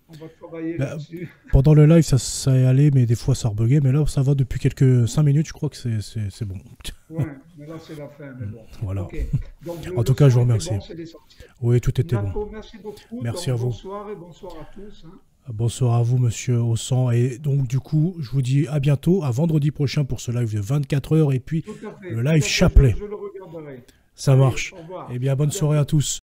On va travailler là-dessus. Pendant le live, ça est allé, mais des fois ça rebuguait. Mais là, ça va depuis quelques 5 minutes, je crois que c'est bon. Ouais, mais là c'est la fin. Mais bon. Voilà. Okay. Donc, en tout cas, je vous remercie. Bon, oui, tout était Napo, bon. merci beaucoup. Merci donc, à vous. Bonsoir et bonsoir à tous. Hein. Bonsoir à vous, monsieur Ossan. Et donc, du coup, je vous dis à bientôt, à vendredi prochain pour ce live de 24 heures et puis le live chapelet. Je le regarderai. Ça marche. Eh bien, bonne soirée à tous.